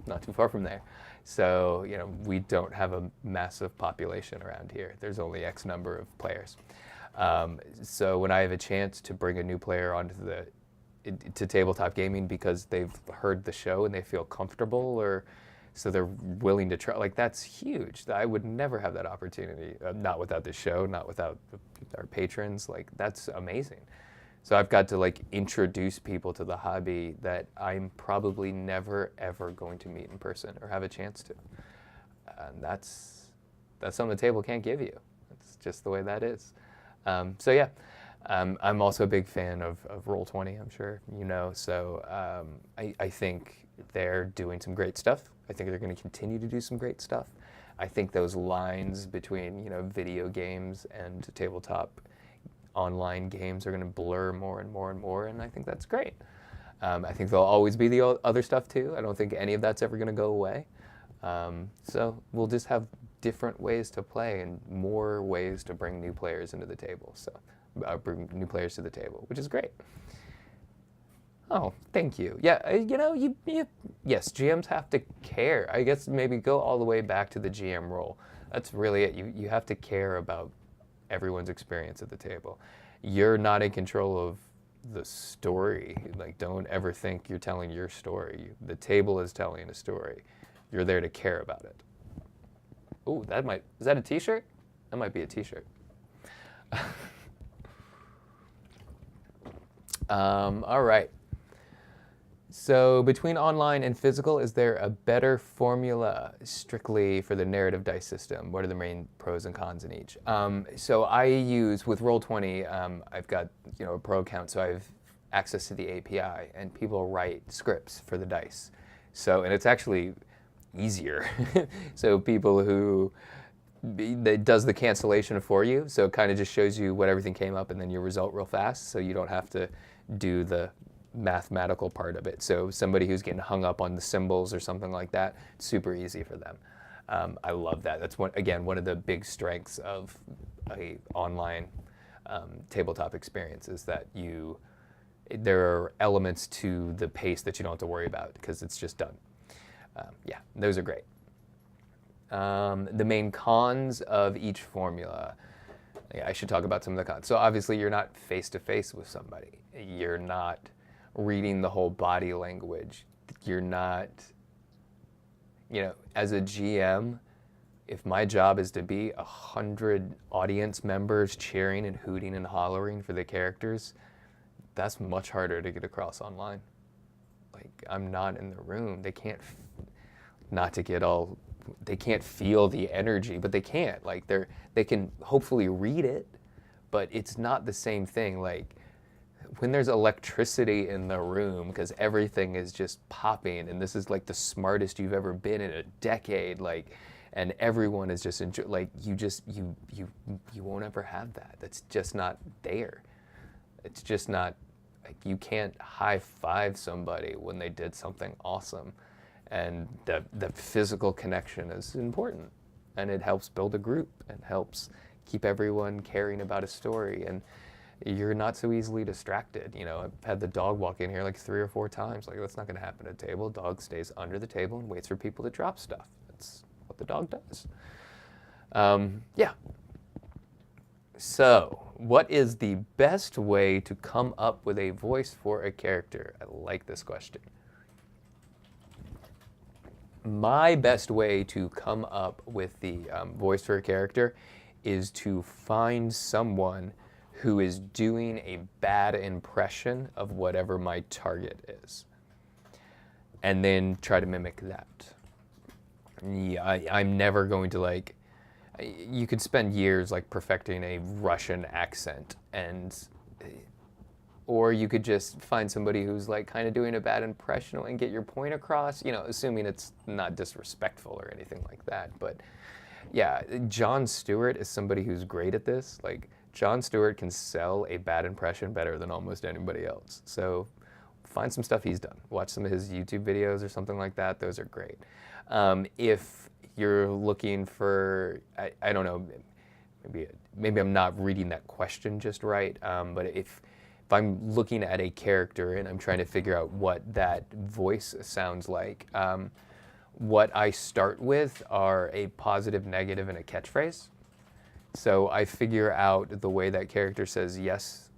not too far from there. So, we don't have a massive population around here. There's only X number of players. So when I have a chance to bring a new player onto to tabletop gaming because they've heard the show and they feel comfortable, so they're willing to try, that's huge. I would never have that opportunity, not without the show, not without our patrons. That's amazing. So I've got to introduce people to the hobby that I'm probably never ever going to meet in person or have a chance to. And that's something the table can't give you. It's just the way that is. I'm also a big fan of Roll20, I'm sure you know. So I think they're doing some great stuff. I think they're going to continue to do some great stuff. I think those lines between video games and tabletop online games are going to blur more and more and more, and I think that's great. I think there'll always be the other stuff too. I don't think any of that's ever going to go away. So we'll just have different ways to play and more ways to bring new players into the table. So bring new players to the table, which is great. Oh, thank you. Yeah, yes, GMs have to care. I guess maybe go all the way back to the GM role. That's really it. You have to care about everyone's experience at the table. You're not in control of the story. Don't ever think you're telling your story. The table is telling a story. You're there to care about it. Oh, is that a t-shirt? That might be a t-shirt. All right. So between online and physical, is there a better formula strictly for the narrative dice system? What are the main pros and cons in each? So I use, with Roll20, I've got a pro account, so I have access to the API, and people write scripts for the dice. And it's actually easier. So people that does the cancellation for you, so it kind of just shows you what everything came up and then your result real fast, so you don't have to do the mathematical part of it. So somebody who's getting hung up on the symbols or something like that, super easy for them. I love that. That's one of the big strengths of a online tabletop experience is that there are elements to the pace that you don't have to worry about because it's just done. Yeah, those are great. The main cons of each formula. I should talk about some of the cons. So obviously you're not face-to-face with somebody. You're not reading the whole body language. You're not, as a GM, if my job is to be 100 audience members cheering and hooting and hollering for the characters, that's much harder to get across online. I'm not in the room. They can't, they can't feel the energy, but they can't. They can hopefully read it, but it's not the same thing. When there's electricity in the room because everything is just popping and this is the smartest you've ever been in a decade, and everyone is just you won't ever have that. That's just not there. It's just not, you can't high five somebody when they did something awesome. And the physical connection is important, and it helps build a group and helps keep everyone caring about a story. And you're not so easily distracted. I've had the dog walk in here 3 or 4 times. That's not going to happen at a table. Dog stays under the table and waits for people to drop stuff. That's what the dog does. Yeah. So, what is the best way to come up with a voice for a character? I like this question. My best way to come up with the voice for a character is to find someone who is doing a bad impression of whatever my target is, and then try to mimic that. Yeah, I'm never going to you could spend years perfecting a Russian accent, and or you could just find somebody who's like kind of doing a bad impression and get your point across, you know, assuming it's not disrespectful or anything like that. But yeah, Jon Stewart is somebody who's great at this. Like, Jon Stewart can sell a bad impression better than almost anybody else. So find some stuff he's done. Watch some of his YouTube videos or something like that. Those are great. If you're looking for, I don't know, maybe I'm not reading that question just right, but if I'm looking at a character and I'm trying to figure out what that voice sounds like, what I start with are a positive, negative, and a catchphrase. So I figure out the way that character says yes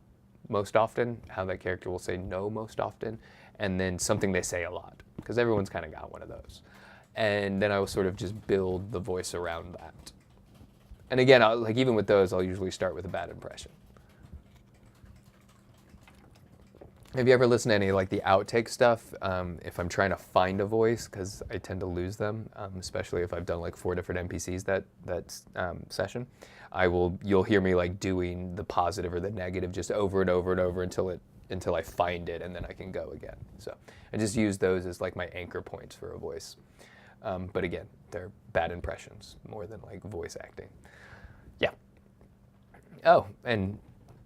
most often, how that character will say no most often, and then something they say a lot, because everyone's kind of got one of those. And then I will sort of just build the voice around that. And again, like even with those, I'll usually start with a bad impression. Have you ever listened to any like the outtake stuff? If I'm trying to find a voice, because I tend to lose them, especially if I've done like 4 different NPCs that session, you'll hear me like doing the positive or the negative just over and over and over until I find it, and then I can go again. So I just use those as like my anchor points for a voice. But again, they're bad impressions more than like voice acting. Yeah. Oh, and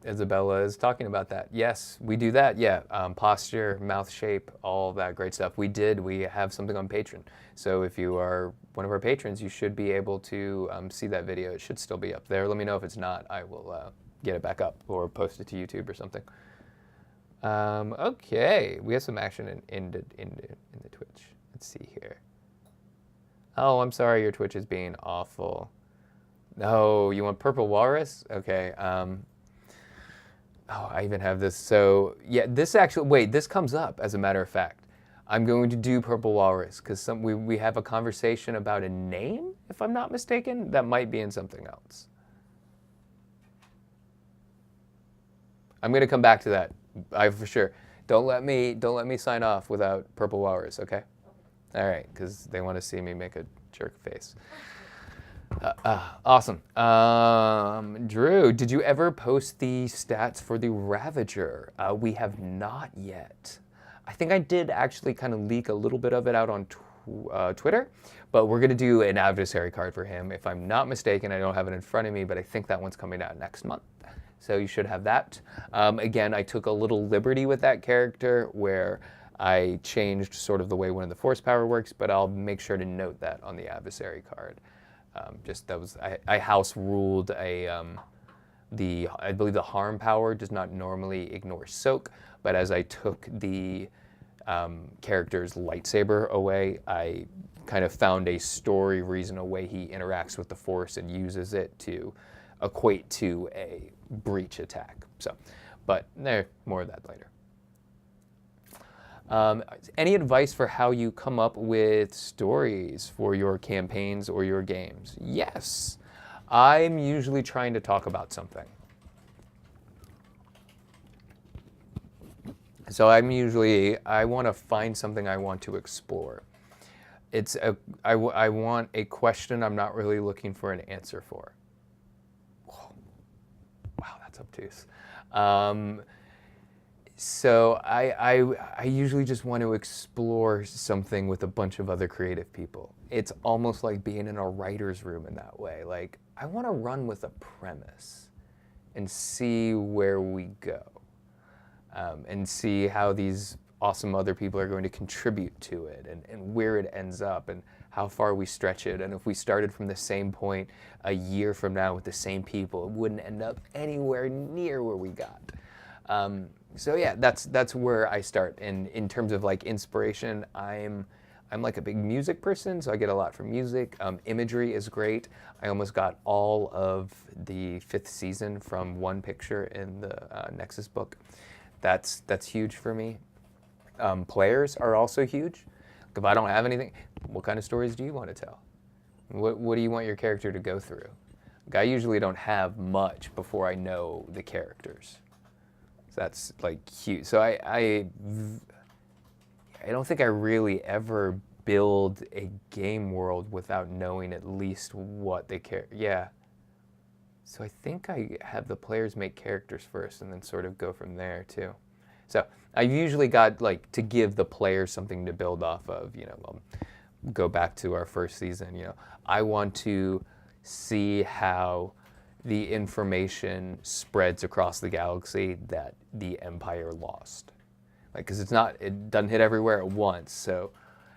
Isabella is talking about that. Yes, we do that. Yeah, posture, mouth shape, all that great stuff. We have something on Patreon. So if you are one of our patrons, you should be able to see that video. It should still be up there. Let me know if it's not. I will get it back up or post it to YouTube or something. Okay, we have some action in the Twitch. Let's see here. Oh, I'm sorry, your Twitch is being awful. No, you want Purple Walrus? Okay. Oh, I even have this. So yeah, this comes up as a matter of fact. I'm going to do Purple Walrus because we have a conversation about a name, if I'm not mistaken, that might be in something else. I'm going to come back to that. For sure. Don't let me sign off without Purple Walrus, okay? All right, because they want to see me make a jerk face. Awesome. Drew, did you ever post the stats for the Ravager? We have not yet. I think I did actually kind of leak a little bit of it out on Twitter, but we're going to do an adversary card for him. If I'm not mistaken, I don't have it in front of me, but I think that one's coming out next month. So you should have that. Again, I took a little liberty with that character where I changed sort of the way one of the force power works, but I'll make sure to note that on the adversary card. I house ruled I believe the harm power does not normally ignore soak, but as I took the character's lightsaber away, I kind of found a story reason, a way he interacts with the force and uses it to equate to a breach attack. So, but more of that later. Any advice for how you come up with stories for your campaigns or your games? Yes. I'm usually trying to talk about something. So I want to find something I want to explore. I want a question I'm not really looking for an answer for. Whoa. Wow, that's obtuse. So I usually just want to explore something with a bunch of other creative people. It's almost like being in a writer's room in that way. Like, I want to run with a premise and see where we go, and see how these awesome other people are going to contribute to it, and where it ends up, and how far we stretch it. And if we started from the same point a year from now with the same people, it wouldn't end up anywhere near where we got. So yeah, that's where I start. And in terms of like inspiration, I'm like a big music person, so I get a lot from music. Imagery is great. I almost got all of the 5th season from one picture in the Nexus book. That's huge for me. Players are also huge. If I don't have anything, what kind of stories do you want to tell? What do you want your character to go through? Like, I usually don't have much before I know the characters. So that's like huge. So I don't think I really ever build a game world without knowing at least what they care. Yeah. So I think I have the players make characters first and then sort of go from there too. So I've usually got like to give the player something to build off of. Go back to our first season. I want to see how the information spreads across the galaxy that the Empire lost. Like, because it doesn't hit everywhere at once. So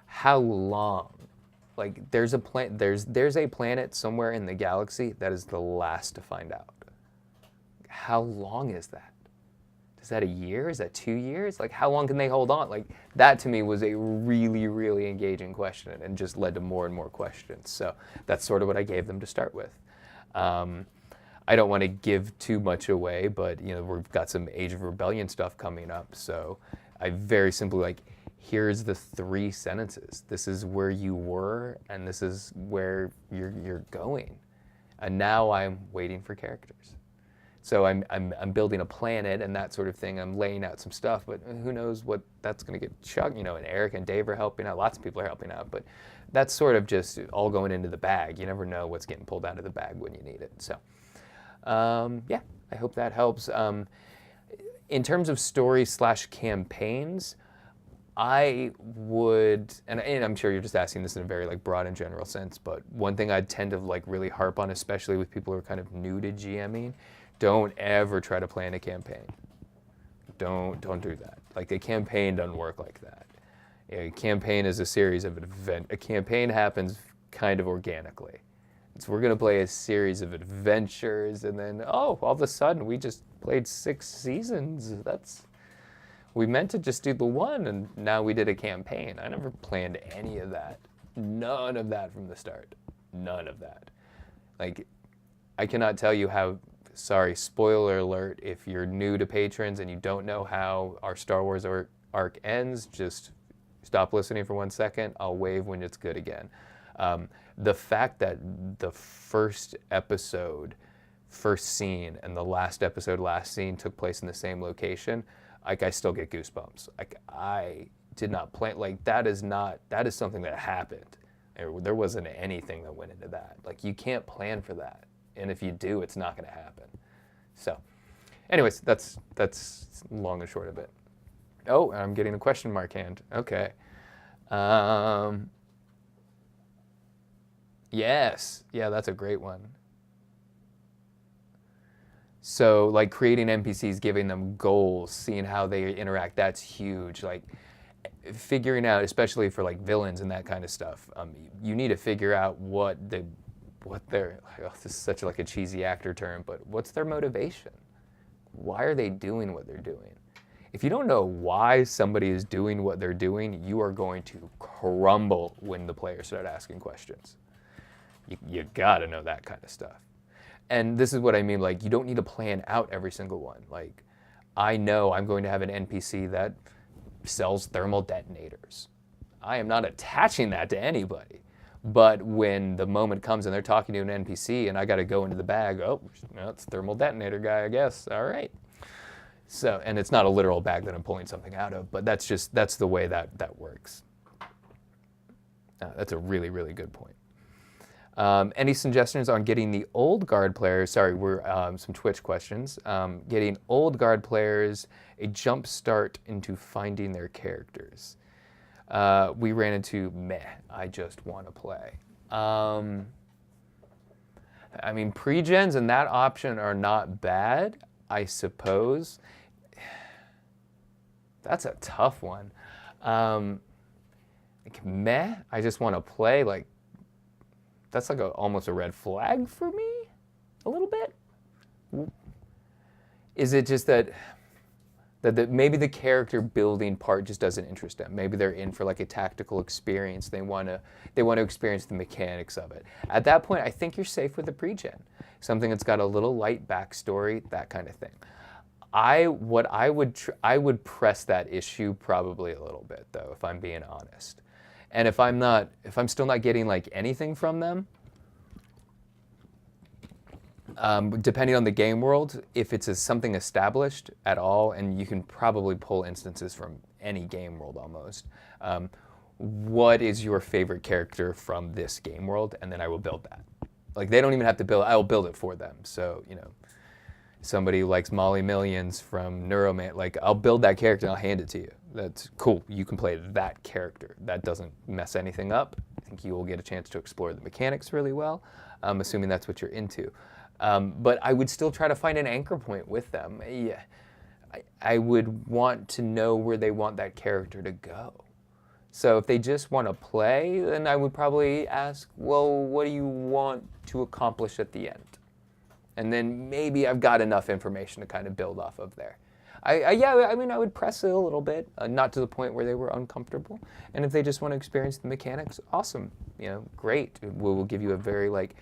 how long? Like, there's a planet somewhere in the galaxy that is the last to find out. How long is that? Is that a year? Is that 2 years? Like, how long can they hold on? Like, that to me was a really, really engaging question and just led to more and more questions. So that's sort of what I gave them to start with. I don't want to give too much away, but we've got some Age of Rebellion stuff coming up. So I very simply here's the 3 sentences. This is where you were, and this is where you're going. And now I'm waiting for characters. So I'm building a planet and that sort of thing. I'm laying out some stuff, but who knows what that's going to get chucked. And Eric and Dave are helping out. Lots of people are helping out, but that's sort of just all going into the bag. You never know what's getting pulled out of the bag when you need it. So, yeah, I hope that helps. In terms of stories/campaigns, I would, and I'm sure you're just asking this in a very broad and general sense, but one thing I'd tend to really harp on, especially with people who are kind of new to GMing, don't ever try to plan a campaign. Don't do that. Like, a campaign doesn't work like that. A campaign is a series of events. A campaign happens kind of organically. So we're going to play a series of adventures, and then, all of a sudden, we just played 6 seasons. We meant to just do the one, and now we did a campaign. I never planned any of that. None of that from the start. None of that. Like, I cannot tell you how, sorry, spoiler alert, if you're new to patrons and you don't know how our Star Wars arc ends, just stop listening for 1 second. I'll wave when it's good again. The fact that the first episode, first scene, and the last episode, last scene took place in the same location, I still get goosebumps. I did not plan, that is something that happened. There wasn't anything that went into that. You can't plan for that. And if you do, it's not going to happen. So, anyways, that's long and short of it. Oh, I'm getting a question mark hand. Okay. Yes. Yeah, that's a great one. So, creating NPCs, giving them goals, seeing how they interact, that's huge. Figuring out, especially for villains and that kind of stuff, you need to figure out what their, this is such a cheesy actor term, but what's their motivation? Why are they doing what they're doing? If you don't know why somebody is doing what they're doing, you are going to crumble when the players start asking questions. You gotta know that kind of stuff. And this is what I mean, you don't need to plan out every single one. I know I'm going to have an NPC that sells thermal detonators. I am not attaching that to anybody. But when the moment comes and they're talking to an NPC and I got to go into the bag, it's thermal detonator guy, I guess. All right. So, and it's not a literal bag that I'm pulling something out of, but that's the way that works. That's a really, really good point. Any suggestions on getting the old guard players, sorry, we're some Twitch questions, getting old guard players a jump start into finding their characters? We ran into I just want to play. Pre-gens and that option are not bad, I suppose. That's a tough one. I just want to play, that's almost a red flag for me, a little bit. Is it just that maybe the character building part just doesn't interest them? Maybe they're in for a tactical experience. They want to experience the mechanics of it. At that point, I think you're safe with a pre-gen, something that's got a little light backstory, that kind of thing. I would press that issue probably a little bit though, if I'm being honest. And if I'm still not getting anything from them, depending on the game world, if it's something established at all, and you can probably pull instances from any game world almost, what is your favorite character from this game world? And then I will build that. They don't even have to build, I will build it for them. So, somebody likes Molly Millions from Neuroman, like I'll build that character and I'll hand it to you. That's cool. You can play that character. That doesn't mess anything up. I think you will get a chance to explore the mechanics really well, assuming that's what you're into. But I would still try to find an anchor point with them. Yeah, I would want to know where they want that character to go. So if they just want to play, then I would probably ask, well, what do you want to accomplish at the end? And then maybe I've got enough information to kind of build off of there. I mean, I would press it a little bit, not to the point where they were uncomfortable. And if they just want to experience the mechanics, awesome, great. We'll give you a very like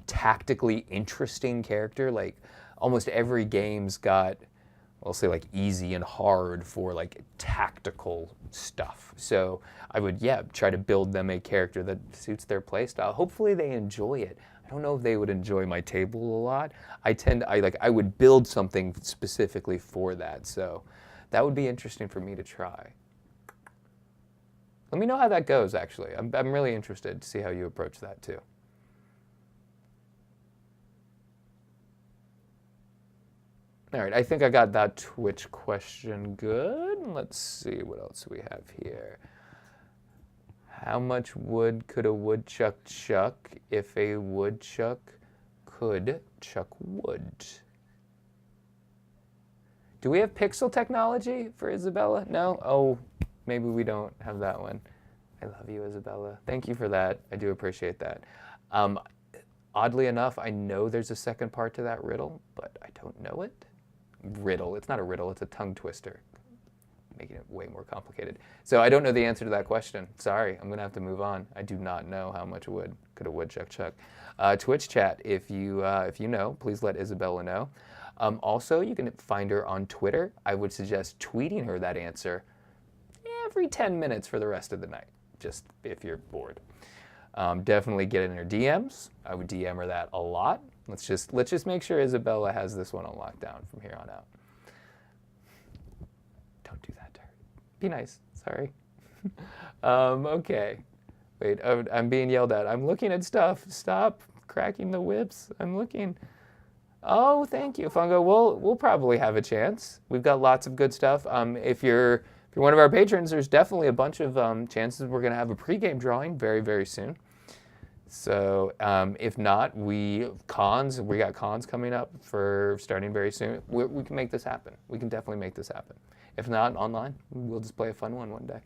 tactically interesting character. Like almost every game's got, I'll say like easy and hard for like tactical stuff. So I would, try to build them a character that suits their play style. Hopefully they enjoy it. I don't know if they would enjoy my table a lot. I would build something specifically for that. So that would be interesting for me to try. Let me know how that goes, actually. I'm really interested to see how you approach that too. All right, I think I got that Twitch question good. Let's see what else we have here. How much wood could a woodchuck chuck if a woodchuck could chuck wood? Do we have pixel technology for Isabella? No? Oh, maybe we don't have that one. I love you, Isabella. Thank you for that. I do appreciate that. Oddly enough, I know there's a second part to that riddle, but I don't know it. Riddle. It's not a riddle, it's a tongue twister, making it way more complicated. So I don't know the answer to that question. Sorry, I'm gonna have to move on. I do not know how much wood could a woodchuck chuck. Twitch chat, if you know, please let Isabella know. Also, you can find her on Twitter. I would suggest tweeting her that answer every 10 minutes for the rest of the night, just if you're bored. Definitely get in her DMs. I would DM her that a lot. Let's just make sure Isabella has this one on lockdown from here on out. Don't do that to her. Be nice. Sorry. Okay. Wait, I'm being yelled at. I'm looking at stuff. Stop cracking the whips. I'm looking. Oh, thank you, Fungo. We'll probably have a chance. We've got lots of good stuff. If you're one of our patrons, there's definitely a bunch of chances we're going to have a pregame drawing very, very soon. So if not, we got cons coming up for starting very soon. We can make this happen. We can definitely make this happen. If not, online, we'll just play a fun one day.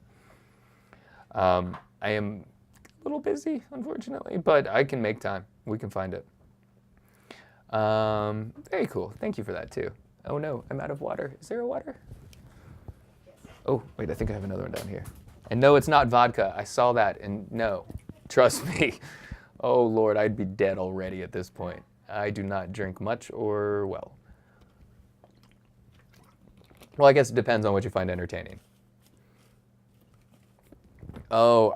I am a little busy, unfortunately, but I can make time. We can find it. Very cool. Thank you for that, too. Oh, no, I'm out of water. Is there a water? Oh, wait, I think I have another one down here. And no, it's not vodka. I saw that, and no, trust me. Oh, Lord, I'd be dead already at this point. I do not drink much or well. Well, I guess it depends on what you find entertaining. Oh,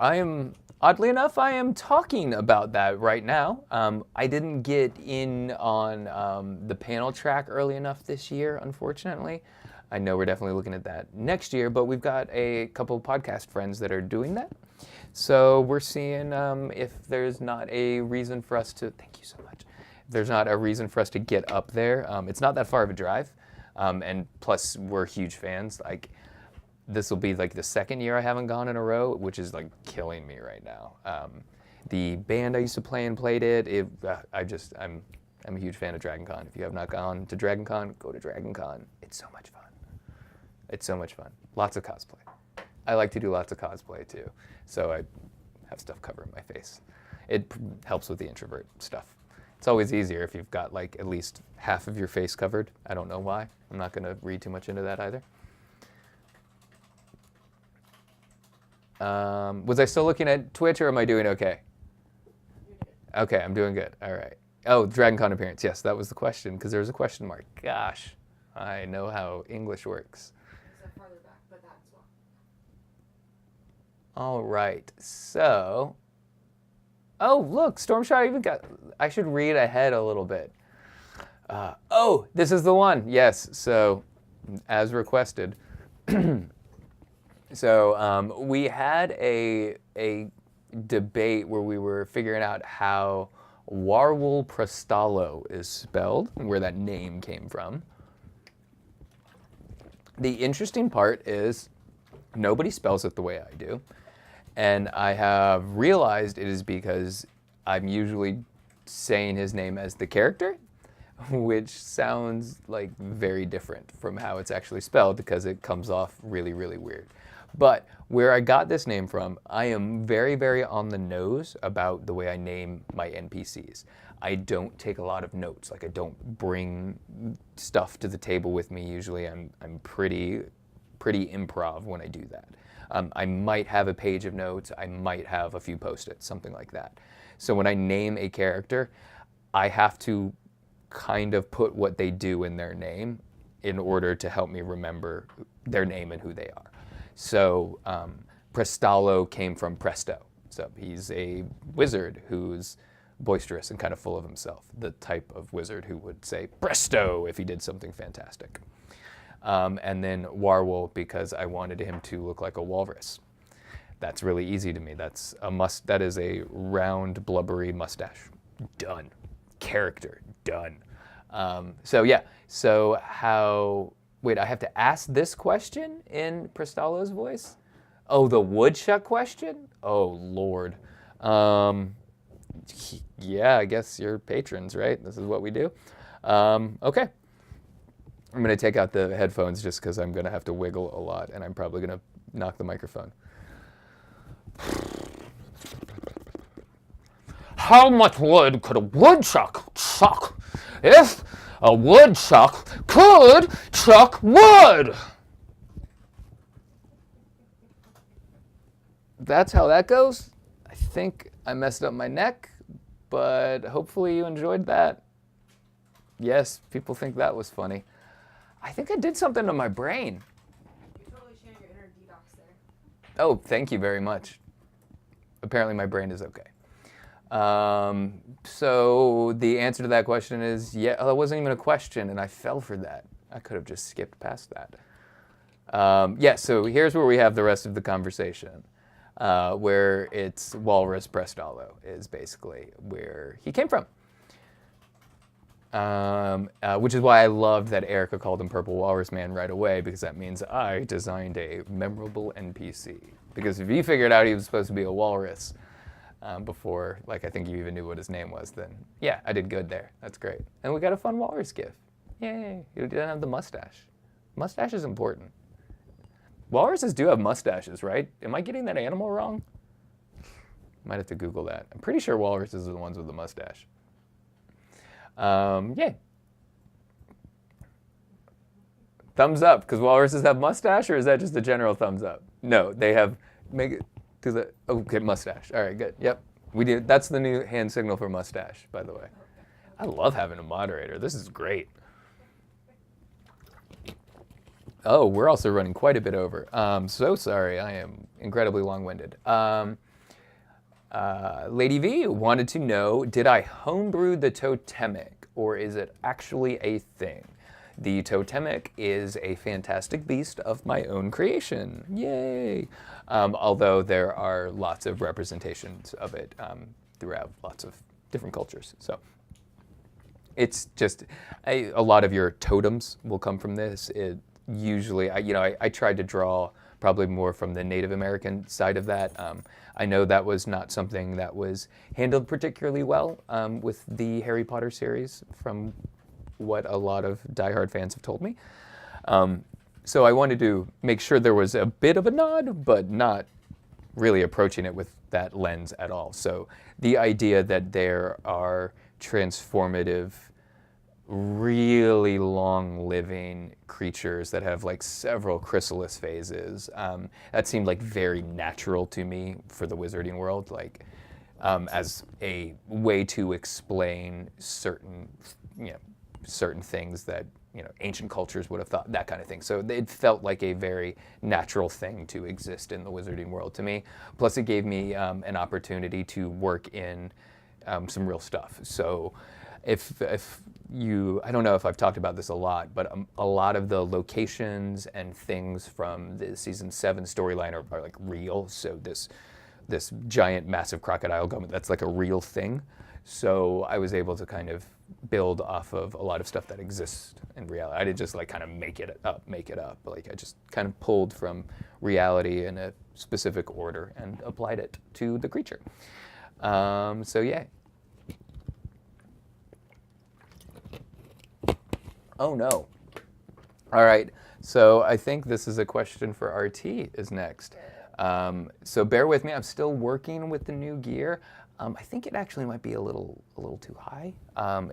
oddly enough, I am talking about that right now. I didn't get in on the panel track early enough this year, unfortunately. I know we're definitely looking at that next year, but we've got a couple of podcast friends that are doing that. So we're seeing if there's not a reason for us to, thank you so much, if there's not a reason for us to get up there. It's not that far of a drive, and plus we're huge fans. Like, this will be like the second year I haven't gone in a row, which is like killing me right now. The band I used to play and played it. I'm a huge fan of Dragon Con. If you have not gone to Dragon Con, go to Dragon Con. It's so much fun. It's so much fun. Lots of cosplay. I like to do lots of cosplay too, so I have stuff covering my face. It helps with the introvert stuff. It's always easier if you've got like at least half of your face covered. I don't know why. I'm not going to read too much into that either. Was I still looking at Twitch, or am I doing okay? Okay, I'm doing good. All right. Oh, Dragon Con appearance. Yes, that was the question, because there was a question mark. Gosh, I know how English works. Farther back, but that as well. All right, so, oh, look, Stormshot even got, I should read ahead a little bit. Oh, this is the one, yes, so, as requested. So, we had a debate where we were figuring out how Warwool Prestalo is spelled, where that name came from. The interesting part is nobody spells it the way I do. And I have realized it is because I'm usually saying his name as the character, which sounds like very different from how it's actually spelled because it comes off really, really weird. But where I got this name from, I am very, very on the nose about the way I name my NPCs. I don't take a lot of notes. Like, I don't bring stuff to the table with me. Usually I'm pretty improv when I do that. I might have a page of notes. I might have a few Post-its, something like that. So when I name a character, I have to kind of put what they do in their name in order to help me remember their name and who they are. So Prestalo came from Presto. So he's a wizard who's boisterous and kind of full of himself, the type of wizard who would say Presto if he did something fantastic. And then Warwool, because I wanted him to look like a walrus. That's really easy to me. That is a round, blubbery mustache. Done. Character. Done. Wait, I have to ask this question in Prestalo's voice? Oh, the woodchuck question? Oh, Lord. Yeah, I guess you're patrons, right? This is what we do. Okay. I'm going to take out the headphones just because I'm going to have to wiggle a lot, and I'm probably going to knock the microphone. How much wood could a woodchuck chuck if a woodchuck could chuck wood? That's how that goes. I think I messed up my neck, but hopefully you enjoyed that. Yes, people think that was funny. I think I did something to my brain. You're totally sharing your inner detox there. Oh, thank you very much. Apparently my brain is okay. So the answer to that question is, yeah, that wasn't even a question, and I fell for that. I could have just skipped past that. So here's where we have the rest of the conversation, where it's Walrus Prestalo is basically where he came from. Which is why I loved that Erica called him Purple Walrus Man right away, because that means I designed a memorable NPC. Because if you figured out he was supposed to be a walrus before, like, I think you even knew what his name was, then yeah, I did good there. That's great. And we got a fun walrus gif. Yay! You didn't have the mustache. Mustache is important. Walruses do have mustaches, right? Am I getting that animal wrong? Might have to Google that. I'm pretty sure walruses are the ones with the mustache. Yay. Thumbs up, because walruses have mustache, or is that just a general thumbs up? No, they have, make it to the, okay, mustache. All right, good, yep. We do, that's the new hand signal for mustache, by the way. I love having a moderator, this is great. Oh, we're also running quite a bit over. So sorry, I am incredibly long-winded. Lady V wanted to know, did I homebrew the totemic, or is it actually a thing? The totemic is a fantastic beast of my own creation. Yay! Although there are lots of representations of it throughout lots of different cultures. So it's just, a lot of your totems will come from this. It usually, I tried to draw probably more from the Native American side of that. I know that was not something that was handled particularly well with the Harry Potter series, from what a lot of diehard fans have told me. So I wanted to make sure there was a bit of a nod, but not really approaching it with that lens at all. So the idea that there are transformative, really long-living creatures that have like several chrysalis phases. That seemed like very natural to me for the wizarding world, like as a way to explain certain things that ancient cultures would have thought, that kind of thing. So it felt like a very natural thing to exist in the wizarding world to me. Plus, it gave me an opportunity to work in some real stuff. So if you, I don't know if I've talked about this a lot, but a lot of the locations and things from the season 7 storyline are like real. So this giant, massive crocodile, that's like a real thing. So I was able to kind of build off of a lot of stuff that exists in reality. I didn't just like kind of make it up. Like I just kind of pulled from reality in a specific order and applied it to the creature. So yeah. Oh no. All right. So I think this is a question for RT is next. So bear with me. I'm still working with the new gear. I think it actually might be a little too high.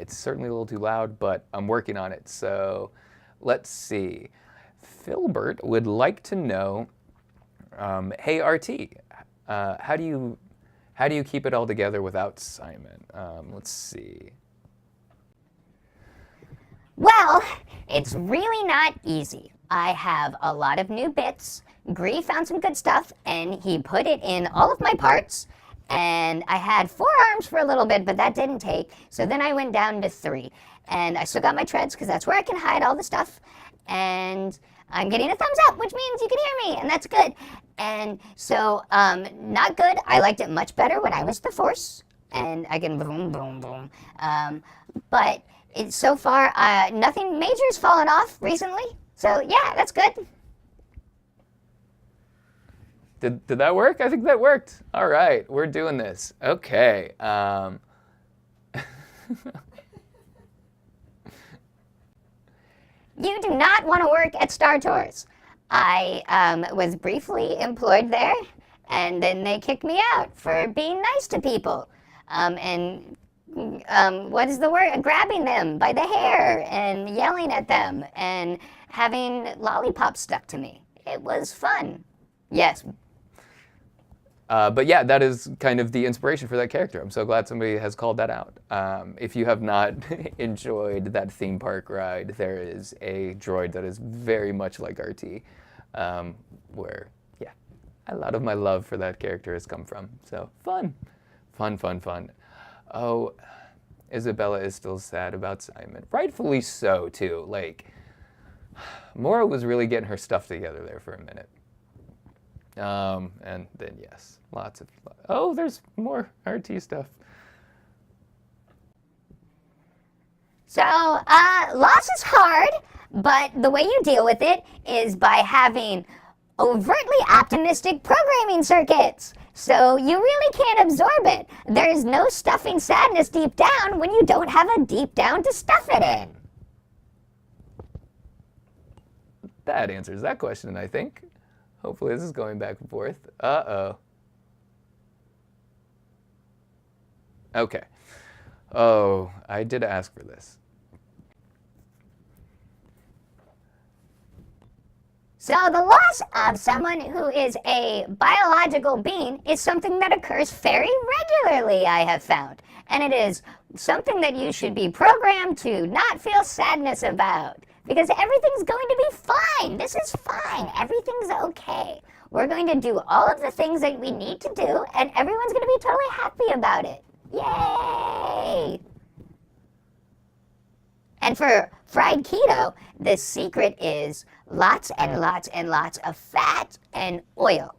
It's certainly a little too loud, but I'm working on it. So let's see. Filbert would like to know, hey RT, how do you keep it all together without Simon? Let's see. Well, it's really not easy. I have a lot of new bits. Gree found some good stuff, and he put it in all of my parts. And I had 4 arms for a little bit, but that didn't take. So then I went down to 3. And I still got my treads, because that's where I can hide all the stuff. And I'm getting a thumbs up, which means you can hear me, and that's good. And so, not good. I liked it much better when I was the Force. And I can boom, boom, boom. But so far, nothing major's fallen off recently. So yeah, that's good. Did that work? I think that worked. All right, we're doing this. Okay. You do not want to work at Star Tours. I was briefly employed there, and then they kicked me out for being nice to people. What is the word? Grabbing them by the hair and yelling at them and having lollipops stuck to me. It was fun. Yes. But yeah, that is kind of the inspiration for that character. I'm so glad somebody has called that out. If you have not enjoyed that theme park ride, there is a droid that is very much like RT, where, yeah, a lot of my love for that character has come from. So fun. Oh, Isabella is still sad about Simon. Rightfully so, too. Like, Mora was really getting her stuff together there for a minute. And then, yes, lots of... Oh, there's more RT stuff. So, loss is hard, but the way you deal with it is by having overtly optimistic programming circuits. So you really can't absorb it. There's no stuffing sadness deep down when you don't have a deep down to stuff it in. That answers that question, I think. Hopefully this is going back and forth. Uh-oh. Okay. Oh, I did ask for this. So the loss of someone who is a biological being is something that occurs very regularly, I have found. And it is something that you should be programmed to not feel sadness about. Because everything's going to be fine. This is fine. Everything's okay. We're going to do all of the things that we need to do, and everyone's going to be totally happy about it. Yay! And for fried keto, the secret is lots and lots and lots of fat and oil.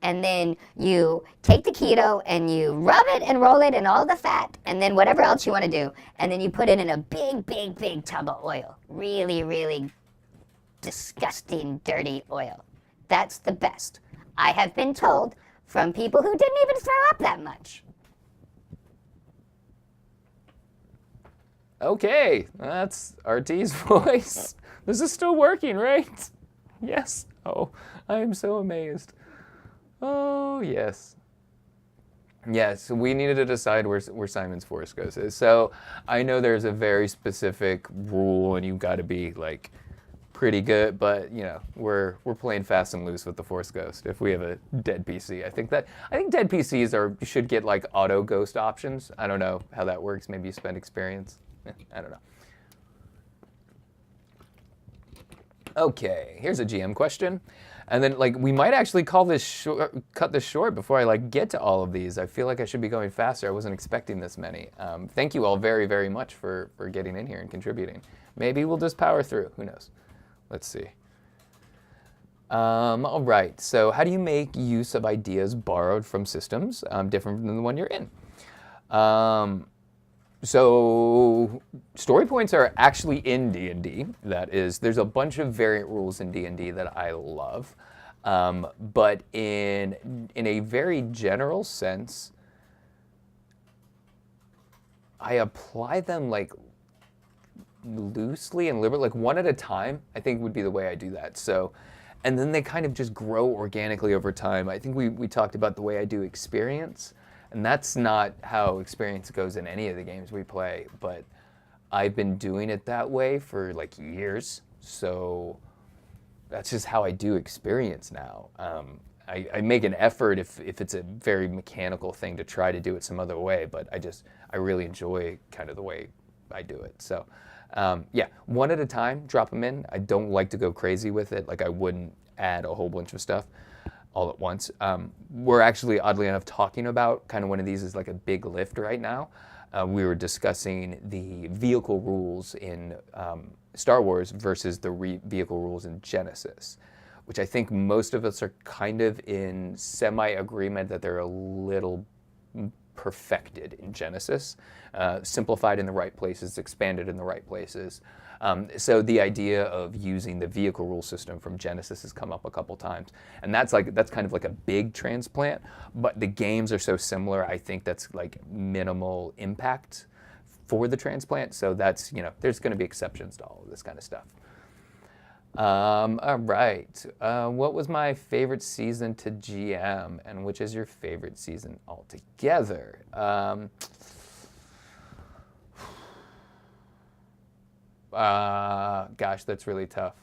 And then you take the keto and you rub it and roll it in all the fat and then whatever else you want to do. And then you put it in a big tub of oil. Really, really disgusting, dirty oil. That's the best. I have been told from people who didn't even throw up that much. Okay, that's RT's voice. This is still working, right? Yes. Oh, I am so amazed. Oh, yes. Yes, we needed to decide where Simon's Force Ghost is. So I know there's a very specific rule and you've got to be like pretty good, but you know, we're playing fast and loose with the Force Ghost if we have a dead PC. I think dead PCs should get like auto ghost options. I don't know how that works. Maybe you spend experience. I don't know. Okay, here's a GM question. And then, like, we might actually cut this short before I, like, get to all of these. I feel like I should be going faster. I wasn't expecting this many. Thank you all very, very much for getting in here and contributing. Maybe we'll just power through. Who knows? Let's see. All right. So how do you make use of ideas borrowed from systems different than the one you're in? So story points are actually in D&D. That is, there's a bunch of variant rules in D&D that I love. But in a very general sense, I apply them like loosely and liberally, like one at a time, I think would be the way I do that. So, and then they kind of just grow organically over time. I think we talked about the way I do experience, and that's not how experience goes in any of the games we play, but I've been doing it that way for like years. So that's just how I do experience now. I make an effort if it's a very mechanical thing to try to do it some other way, but I really enjoy kind of the way I do it. So yeah, one at a time, drop them in. I don't like to go crazy with it. Like I wouldn't add a whole bunch of stuff all at once. We're actually, oddly enough, talking about kind of one of these is like a big lift right now. We were discussing the vehicle rules in Star Wars versus the vehicle rules in Genesis, which I think most of us are kind of in semi-agreement that they're a little perfected in Genesis, simplified in the right places, expanded in the right places. So the idea of using the vehicle rule system from Genesis has come up a couple times, and that's kind of like a big transplant. But the games are so similar, I think that's like minimal impact for the transplant. So that's, there's going to be exceptions to all of this kind of stuff. All right. What was my favorite season to GM, and which is your favorite season altogether? Gosh, that's really tough.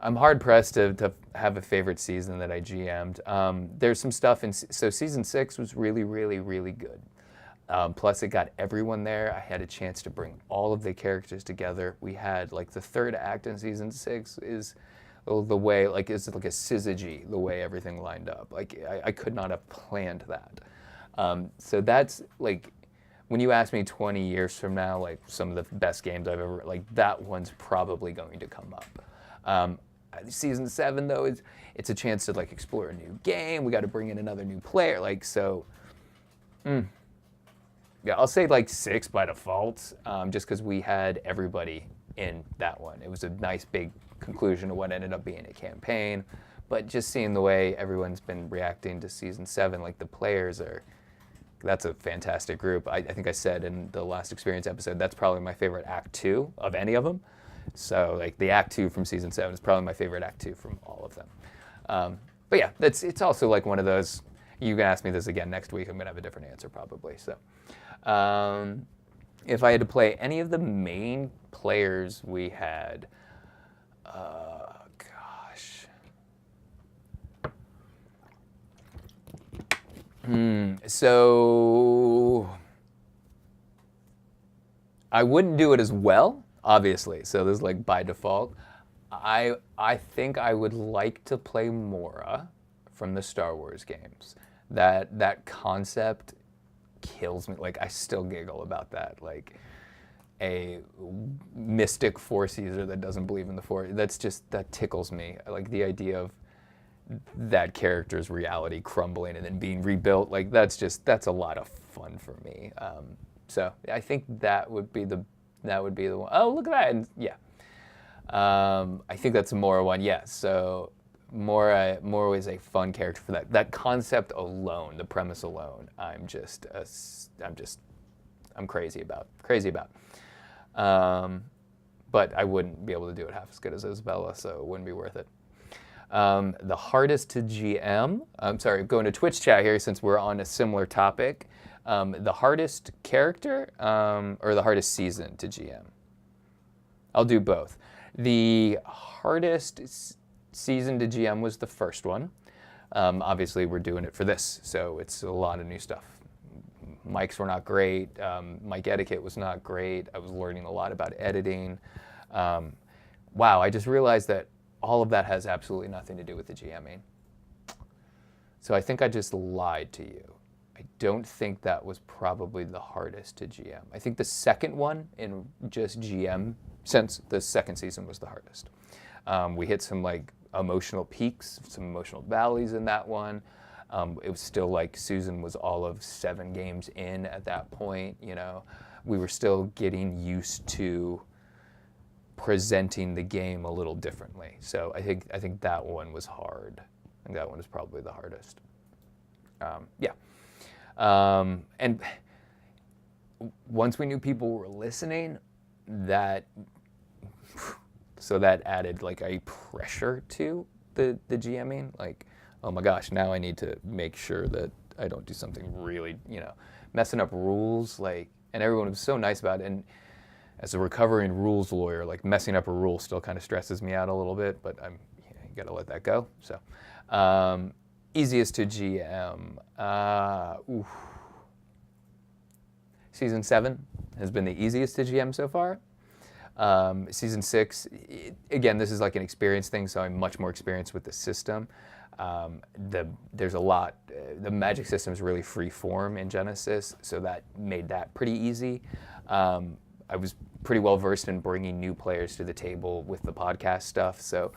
I'm hard pressed to have a favorite season that I GM'd. There's some stuff so season 6 was really, really, really good. Plus it got everyone there. I had a chance to bring all of the characters together. We had like the third act in season 6 is the way, like it's like a syzygy, the way everything lined up. Like I could not have planned that. So that's like, when you ask me 20 years from now, like some of the best games I've ever, like that one's probably going to come up. Season 7 though, it's a chance to like explore a new game. We got to bring in another new player. Like, so, yeah, I'll say like 6 by default, just because we had everybody in that one. It was a nice big conclusion to what ended up being a campaign. But just seeing the way everyone's been reacting to season 7, like the players that's a fantastic group. I think I said in the last experience episode, that's probably my favorite Act 2 of any of them. So like the Act 2 from season 7 is probably my favorite Act 2 from all of them. But yeah, it's also like one of those, you can ask me this again next week, I'm going to have a different answer probably. So if I had to play any of the main players we had, so I wouldn't do it as well, obviously. So this is like by default. I think I would like to play Mora from the Star Wars games. That concept kills me. Like I still giggle about that. Like a mystic Force user that doesn't believe in the Force. That tickles me. Like the idea of that character's reality crumbling and then being rebuilt, like that's a lot of fun for me. So I think that would be the one. Oh, look at that! And yeah, I think that's a Mora one. Yeah, so Mora is a fun character for that. That concept alone, the premise alone, I'm crazy about. But I wouldn't be able to do it half as good as Isabella, so it wouldn't be worth it. The hardest to GM, I'm sorry, going to Twitch chat here since we're on a similar topic. The hardest character or the hardest season to GM? I'll do both. The hardest season to GM was the first one. Obviously, we're doing it for this, so it's a lot of new stuff. Mics were not great. Mic etiquette was not great. I was learning a lot about editing. Wow, I just realized that all of that has absolutely nothing to do with the GMing. So I think I just lied to you. I don't think that was probably the hardest to GM. I think the second one in just GM sense, the second season was the hardest. We hit some like emotional peaks, some emotional valleys in that one. It was still like Susan was all of 7 games in at that point. You know, we were still getting used to presenting the game a little differently. So I think that one was hard. I think that one was probably the hardest. And once we knew people were listening, that added like a pressure to the GMing. Like, oh my gosh, now I need to make sure that I don't do something really, messing up rules. Like, and everyone was so nice about it. And as a recovering rules lawyer, like messing up a rule still kind of stresses me out a little bit, but you gotta let that go. So, easiest to GM. Season 7 has been the easiest to GM so far. Season 6, again, this is like an experience thing, so I'm much more experienced with the system. There's a lot. The magic system is really free form in Genesis, so that made that pretty easy. I was pretty well versed in bringing new players to the table with the podcast stuff, so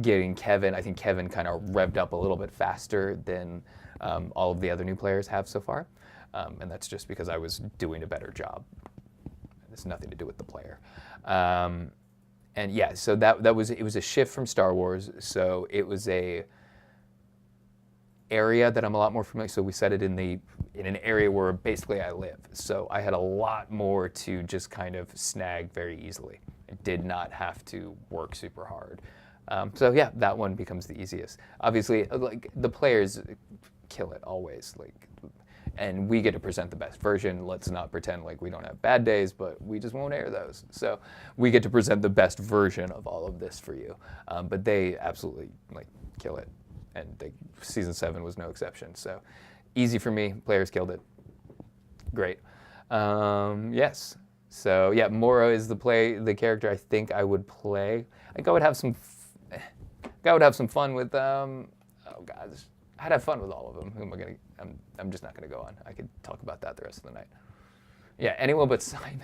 getting Kevin, I think Kevin kind of revved up a little bit faster than all of the other new players have so far, and that's just because I was doing a better job. It's nothing to do with the player. And yeah, so it was a shift from Star Wars, so it was a area that I'm a lot more familiar. So we set it in an area where basically I live. So I had a lot more to just kind of snag very easily. I did not have to work super hard. So yeah, that one becomes the easiest. Obviously, like the players kill it always. And we get to present the best version. Let's not pretend like we don't have bad days, but we just won't air those. So we get to present the best version of all of this for you. But they absolutely kill it. And season 7 was no exception. So easy for me. Players killed it. Great. Yes. So yeah, Moro is the character I think I would play. I think I would have some fun with. Oh God, I'd have fun with all of them. Who am I gonna? I'm just not gonna go on. I could talk about that the rest of the night. Yeah, anyone but Simon.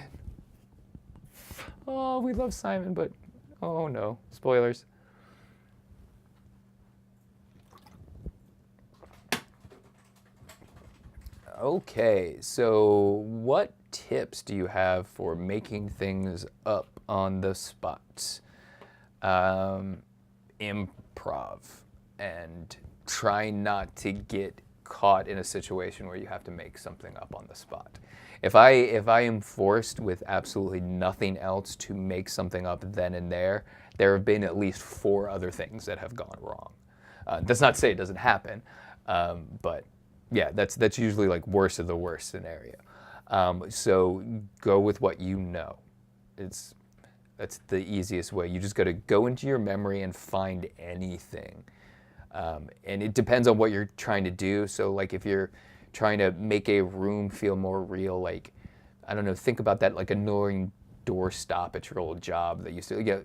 Oh, we love Simon, but oh no, spoilers. Okay, so what tips do you have for making things up on the spot? Improv and try not to get caught in a situation where you have to make something up on the spot. If I am forced with absolutely nothing else to make something up then and there have been at least 4 other things that have gone wrong. That's not to say it doesn't happen, but yeah, that's usually like worst of the worst scenario. So go with what you know. That's the easiest way. You just got to go into your memory and find anything. And it depends on what you're trying to do. So like if you're trying to make a room feel more real, like, I don't know, think about that like annoying doorstop at your old job that used to,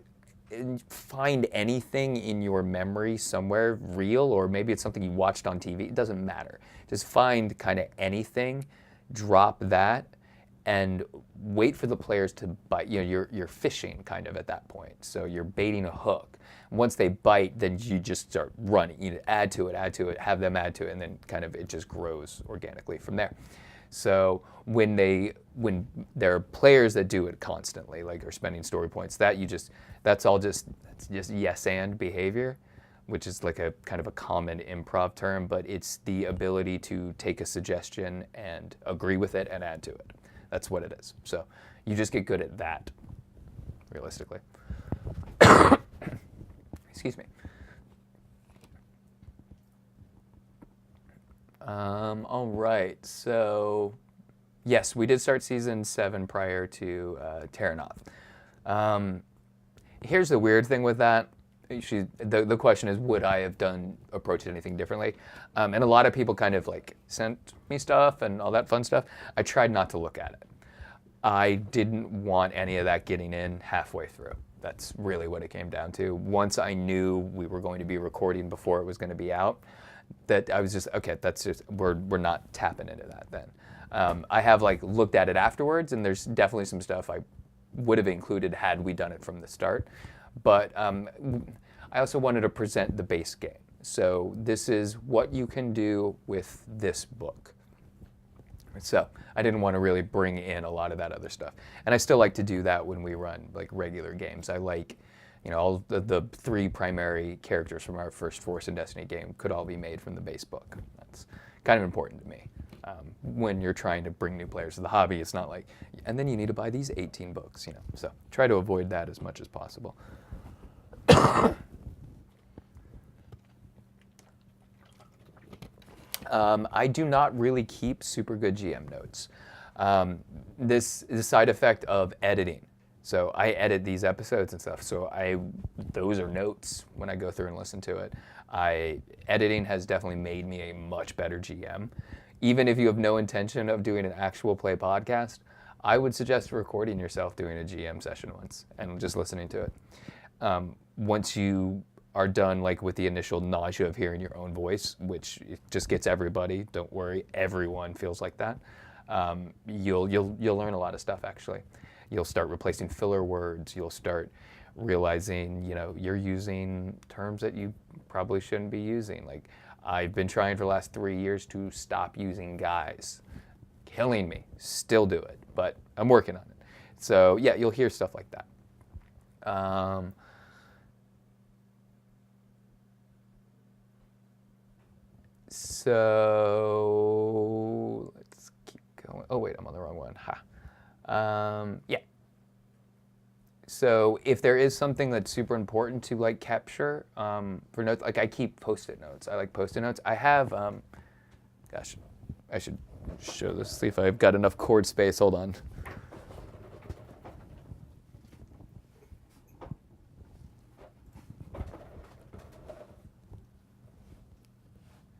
find anything in your memory somewhere real, or maybe it's something you watched on TV. It doesn't matter. Just find kind of anything, drop that, and wait for the players to bite. You're fishing kind of at that point. So you're baiting a hook. Once they bite, then you just start running. You add to it, have them add to it, and then kind of it just grows organically from there. So when there are players that do it constantly, like are spending story points, that's just yes and behavior, which is like a kind of a common improv term, but it's the ability to take a suggestion and agree with it and add to it. That's what it is. So you just get good at that, realistically. Excuse me. All right, so yes, we did start season 7 prior to Terranoth. Here's the weird thing with that. The question is, would I have approached it anything differently? And a lot of people kind of like sent me stuff and all that fun stuff. I tried not to look at it. I didn't want any of that getting in halfway through. That's really what it came down to. Once I knew we were going to be recording before it was going to be out, that I was just, okay, we're not tapping into that then. I have looked at it afterwards, and there's definitely some stuff I would have included had we done it from the start. But I also wanted to present the base game. So this is what you can do with this book. So I didn't want to really bring in a lot of that other stuff. And I still like to do that when we run like regular games. I like, all the 3 primary characters from our first Force and Destiny game could all be made from the base book. That's kind of important to me. When you're trying to bring new players to the hobby, it's not like, and then you need to buy these 18 books, So try to avoid that as much as possible. I do not really keep super good GM notes. This is a side effect of editing. So I edit these episodes and stuff. So those are notes when I go through and listen to it. Editing has definitely made me a much better GM. Even if you have no intention of doing an actual play podcast, I would suggest recording yourself doing a GM session once and just listening to it. Once you are done like with the initial nausea of hearing your own voice, which it just gets everybody, don't worry, everyone feels like that. You'll learn a lot of stuff actually. You'll start replacing filler words. You'll start realizing, you're using terms that you probably shouldn't be using. Like I've been trying for the last 3 years to stop using guys. Killing me. Still do it, but I'm working on it. So yeah, you'll hear stuff like that. So let's keep going. Oh wait, I'm on the wrong one. Yeah. So if there is something that's super important to like capture for notes, like I keep Post-it notes. I like Post-it notes. I have, gosh, I should show this, see if I've got enough cord space. Hold on.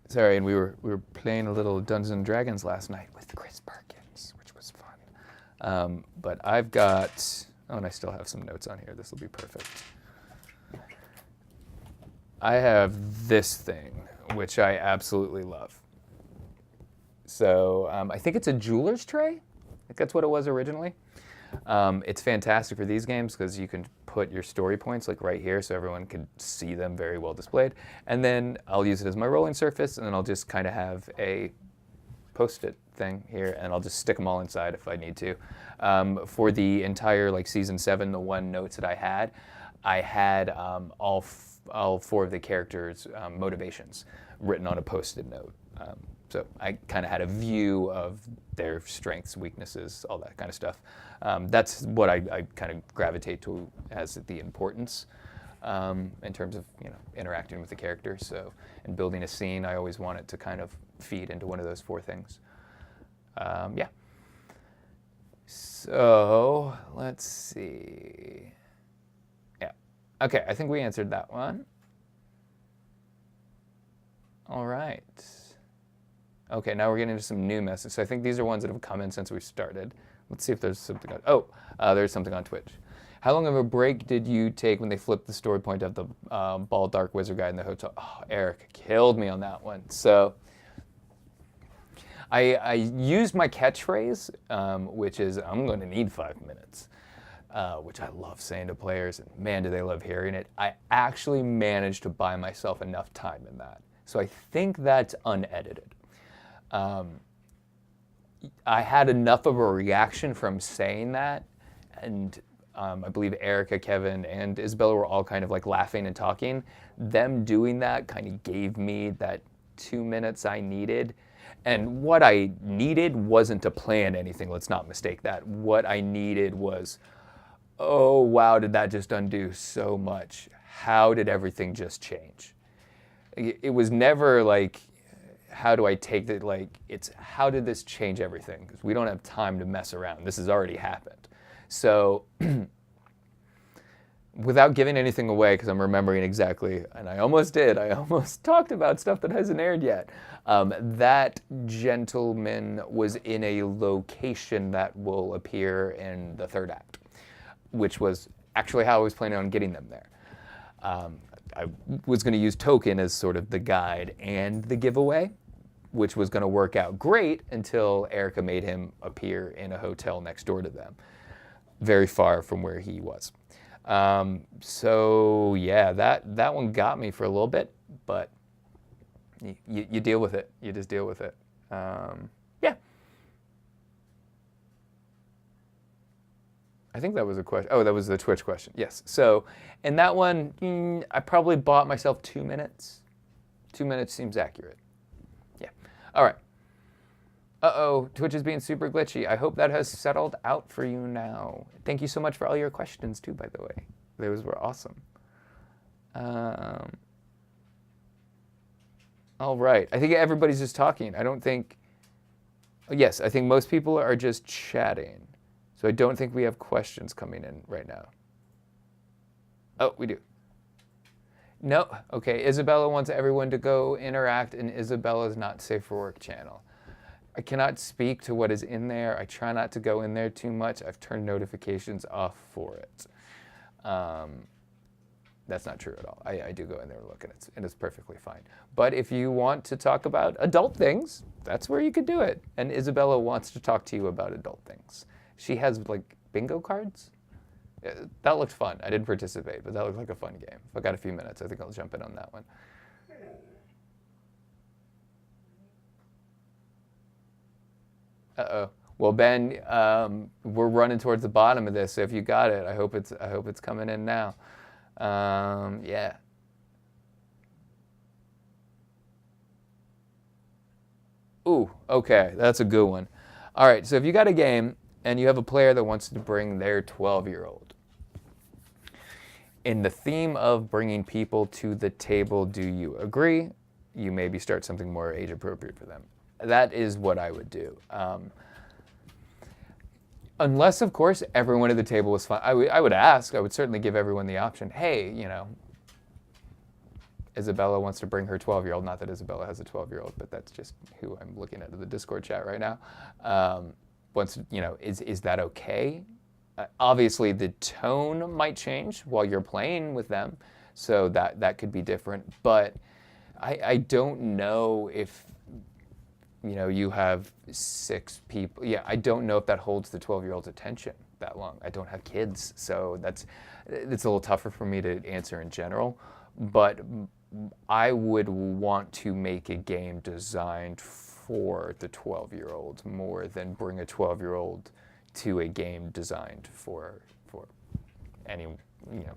Sorry, and we were playing a little Dungeons and Dragons last night with Chris Perkins, which was fun. But I've got, and I still have some notes on here. This will be perfect. I have this thing, which I absolutely love. So I think it's a jeweler's tray. I think that's what it was originally. It's fantastic for these games because you can put your story points like right here so everyone can see them very well displayed. And then I'll use it as my rolling surface, and then I'll just kind of have a Post-it thing here, and I'll just stick them all inside if I need to. For the entire like season 7, the 1 notes that I had all 4 of the characters' motivations written on a Post-it note. So I kind of had a view of their strengths, weaknesses, all that kind of stuff. That's what I kind of gravitate to as the importance in terms of interacting with the characters. So in building a scene, I always want it to kind of feed into one of those 4 things. Yeah. So let's see. Yeah. Okay, I think we answered that one. All right. Okay, now we're getting into some new messages. So I think these are ones that have come in since we started. Let's see if there's something on, there's something on Twitch. How long of a break did you take when they flipped the story point of the bald dark wizard guy in the hotel? Oh, Eric killed me on that one. So I used my catchphrase, which is, I'm going to need 5 minutes, which I love saying to players, and man, do they love hearing it. I actually managed to buy myself enough time in that. So I think that's unedited. I had enough of a reaction from saying that, and I believe Erica, Kevin, and Isabella were all kind of like laughing and talking. Them doing that kind of gave me that 2 minutes I needed. And what I needed wasn't to plan anything, let's not mistake that. What I needed was, oh wow, did that just undo so much? How did everything just change? It was never like, how do I take that? Like, it's how did this change everything? Because we don't have time to mess around. This has already happened. So without giving anything away, because I'm remembering exactly, and I almost did, I almost talked about stuff that hasn't aired yet. That gentleman was in a location that will appear in the 3rd act, which was actually how I was planning on getting them there. I was going to use Token as sort of the guide and the giveaway, which was going to work out great until Erica made him appear in a hotel next door to them, very far from where he was. So yeah, that one got me for a little bit, but you deal with it. You just deal with it. Yeah. I think that was a question. Oh, that was the Twitch question. Yes. So in that one, I probably bought myself 2 minutes. 2 minutes seems accurate. Yeah. All right. Uh-oh, Twitch is being super glitchy. I hope that has settled out for you now. Thank you so much for all your questions too, by the way. Those were awesome. All right. I think everybody's just talking. I don't think... Yes, I think most people are just chatting. So I don't think we have questions coming in right now. Oh, we do. No. Okay, Isabella wants everyone to go interact in Isabella's Not Safe for Work channel. I cannot speak to what is in there. I try not to go in there too much. I've turned notifications off for it. That's not true at all. I do go in there and look, and it's perfectly fine. But if you want to talk about adult things, that's where you could do it. And Isabella wants to talk to you about adult things. She has like bingo cards. That looked fun. I didn't participate, but that looked like a fun game. If I got a few minutes, I think I'll jump in on that one. Uh-oh. Well, Ben, we're running towards the bottom of this, so if you got it, I hope it's coming in now. Yeah. Ooh, okay, that's a good one. All right, so if you got a game and you have a player that wants to bring their 12-year-old, in the theme of bringing people to the table, do you agree? You maybe start something more age appropriate for them. That is what I would do. Unless, of course, everyone at the table was fine. I would ask. I would certainly give everyone the option. Hey, you know, Isabella wants to bring her 12-year-old. Not that Isabella has a 12-year-old, but that's just who I'm looking at in the Discord chat right now. You know, is that okay? Obviously, the tone might change while you're playing with them, so that could be different. But I don't know if, you know, you have 6 people. Yeah, I don't know if that holds the 12-year-old's attention that long. I don't have kids, so it's a little tougher for me to answer in general. But I would want to make a game designed for the 12-year-old more than bring a 12-year-old to a game designed for any, you know,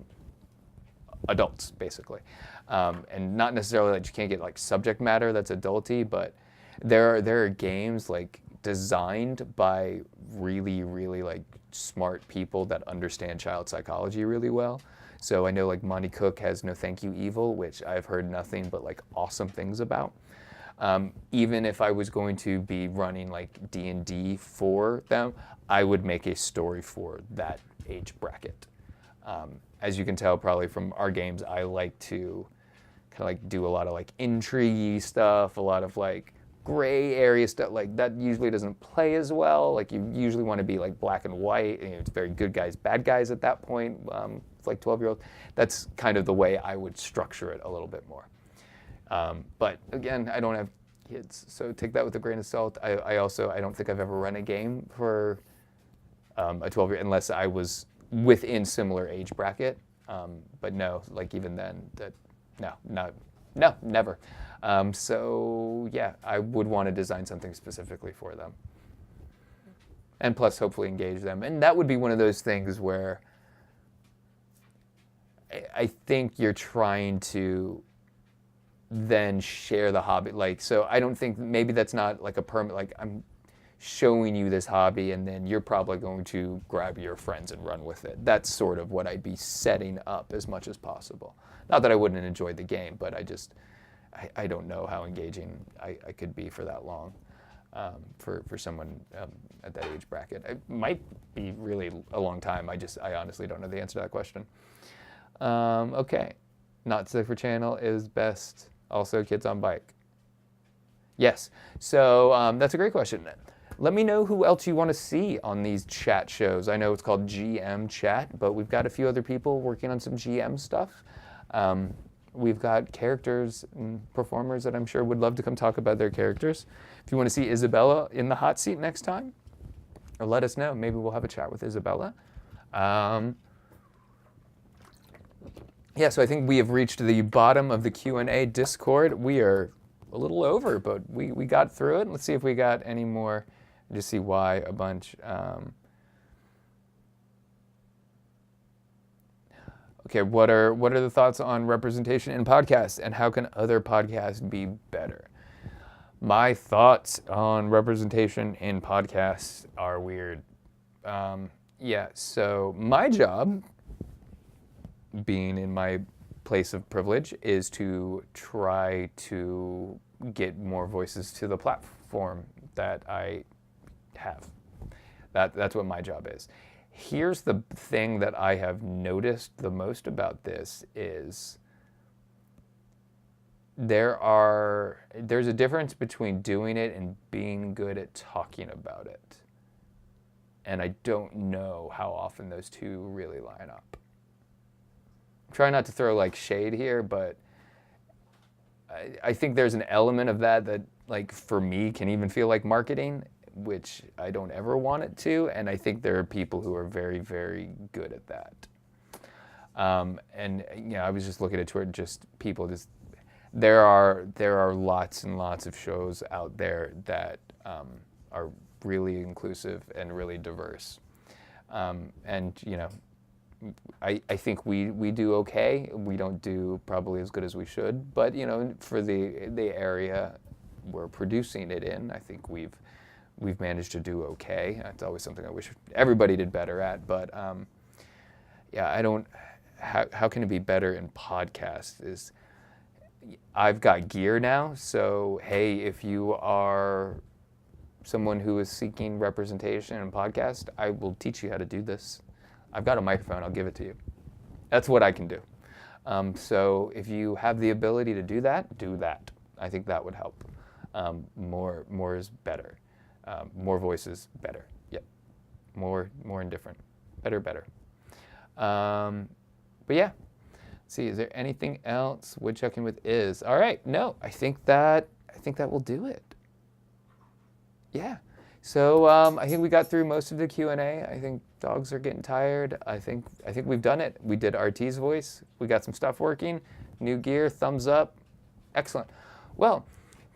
adults, basically. And not necessarily that you can't get like subject matter that's adulty, but there are games like designed by really, really like smart people that understand child psychology really well. So I know like Monty Cook has No Thank You Evil, which I've heard nothing but like awesome things about. Even if I was going to be running like D&D for them, I would make a story for that age bracket. As you can tell probably from our games, I like to kind of like do a lot of like intrigue stuff, a lot of like gray area stuff, like that usually doesn't play as well. Like you usually want to be like black and white, and it's very good guys, bad guys at that point. It's like 12-year-old. That's kind of the way I would structure it a little bit more. But again, I don't have kids, so take that with a grain of salt. I don't think I've ever run a game for a 12-year unless I was within similar age bracket. But no, like even then, no, never. So yeah, I would want to design something specifically for them. And plus hopefully engage them. And that would be one of those things where I think you're trying to then share the hobby. Like, so I don't think, maybe that's not like a permit, like I'm showing you this hobby and then you're probably going to grab your friends and run with it. That's sort of what I'd be setting up as much as possible. Not that I wouldn't enjoy the game, but I don't know how engaging I could be for that long for someone at that age bracket. It might be really a long time. I honestly don't know the answer to that question. Okay, Not Safe for channel is best. Also, Kids on Bike. Yes, so that's a great question. Let me know who else you want to see on these chat shows. I know it's called GM Chat, but we've got a few other people working on some GM stuff. We've got characters and performers that I'm sure would love to come talk about their characters. If you want to see Isabella in the hot seat next time, or let us know. Maybe we'll have a chat with Isabella. Yeah, so I think we have reached the bottom of the Q&A Discord. We are a little over, but we got through it. Let's see if we got any more. Just see why a bunch. Okay, what are the thoughts on representation in podcasts, and how can other podcasts be better? My thoughts on representation in podcasts are weird. Yeah, so my job, being in my place of privilege, is to try to get more voices to the platform that I have. That's what my job is. Here's the thing that I have noticed the most about this is there's a difference between doing it and being good at talking about it. And I don't know how often those two really line up. I'm trying not to throw like shade here, but I think there's an element of that like for me can even feel like marketing, which I don't ever want it to. And I think there are people who are very, very good at that. And you know, I was just looking at Twitter, just people just, there are lots and lots of shows out there that are really inclusive and really diverse. And you know, I think we do okay. We don't do probably as good as we should, but you know, for the area we're producing it in, I think we've managed to do okay. It's always something I wish everybody did better at, but yeah, I don't. How can it be better in podcasts? Is I've got gear now, so hey, if you are someone who is seeking representation in podcast, I will teach you how to do this. I've got a microphone, I'll give it to you. That's what I can do. So if you have the ability to do that, do that. I think that would help. More is better. More voices, better. Yep. More and different. Better. But yeah. Let's see, is there anything else? Woodchucking with Iz. All right, no, I think that will do it. Yeah. So I think we got through most of the Q&A. I think dogs are getting tired. I think we've done it. We did RT's voice. We got some stuff working. New gear, thumbs up. Excellent. Well,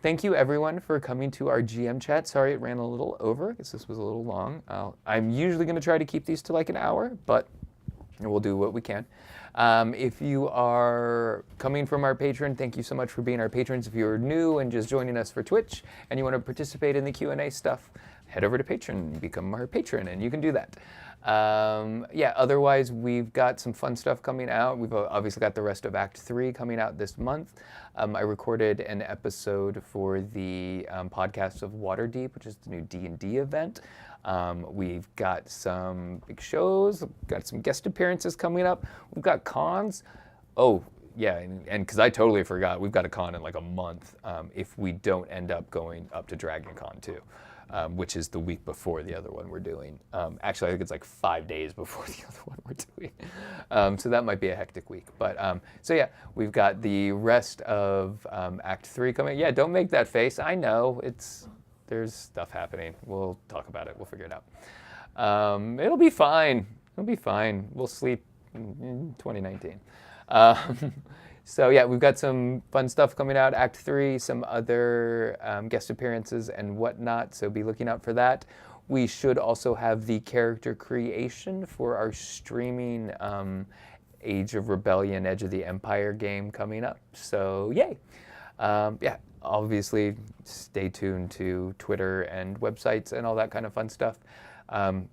thank you everyone for coming to our GM chat. Sorry it ran a little over because this was a little long. I'm usually going to try to keep these to like an hour, but we'll do what we can. If you are coming from our Patreon, thank you so much for being our patrons. If you're new and just joining us for Twitch and you want to participate in the Q&A stuff, head over to Patreon and become our patron, and you can do that. Yeah, otherwise, we've got some fun stuff coming out. We've obviously got the rest of Act 3 coming out this month. I recorded an episode for the podcast of Waterdeep, which is the new D&D event. We've got some big shows, got some guest appearances coming up. We've got cons. Oh, yeah, and because I totally forgot, we've got a con in like a month if we don't end up going up to Dragon Con too. Which is the week before the other one we're doing. Actually, I think it's like 5 days before the other one we're doing. So that might be a hectic week. But so yeah, we've got the rest of Act 3 coming. Yeah, don't make that face. I know, there's stuff happening. We'll talk about it. We'll figure it out. It'll be fine. It'll be fine. We'll sleep in 2019. So yeah, we've got some fun stuff coming out, Act 3, some other guest appearances and whatnot, so be looking out for that. We should also have the character creation for our streaming Age of Rebellion, Edge of the Empire game coming up, so yay. Yeah, obviously stay tuned to Twitter and websites and all that kind of fun stuff.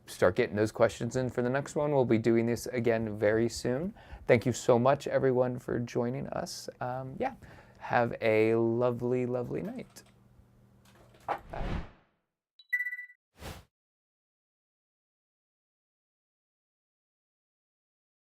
Start getting those questions in for the next one. We'll be doing this again very soon. Thank you so much, everyone, for joining us. Yeah, have a lovely, lovely night. Bye.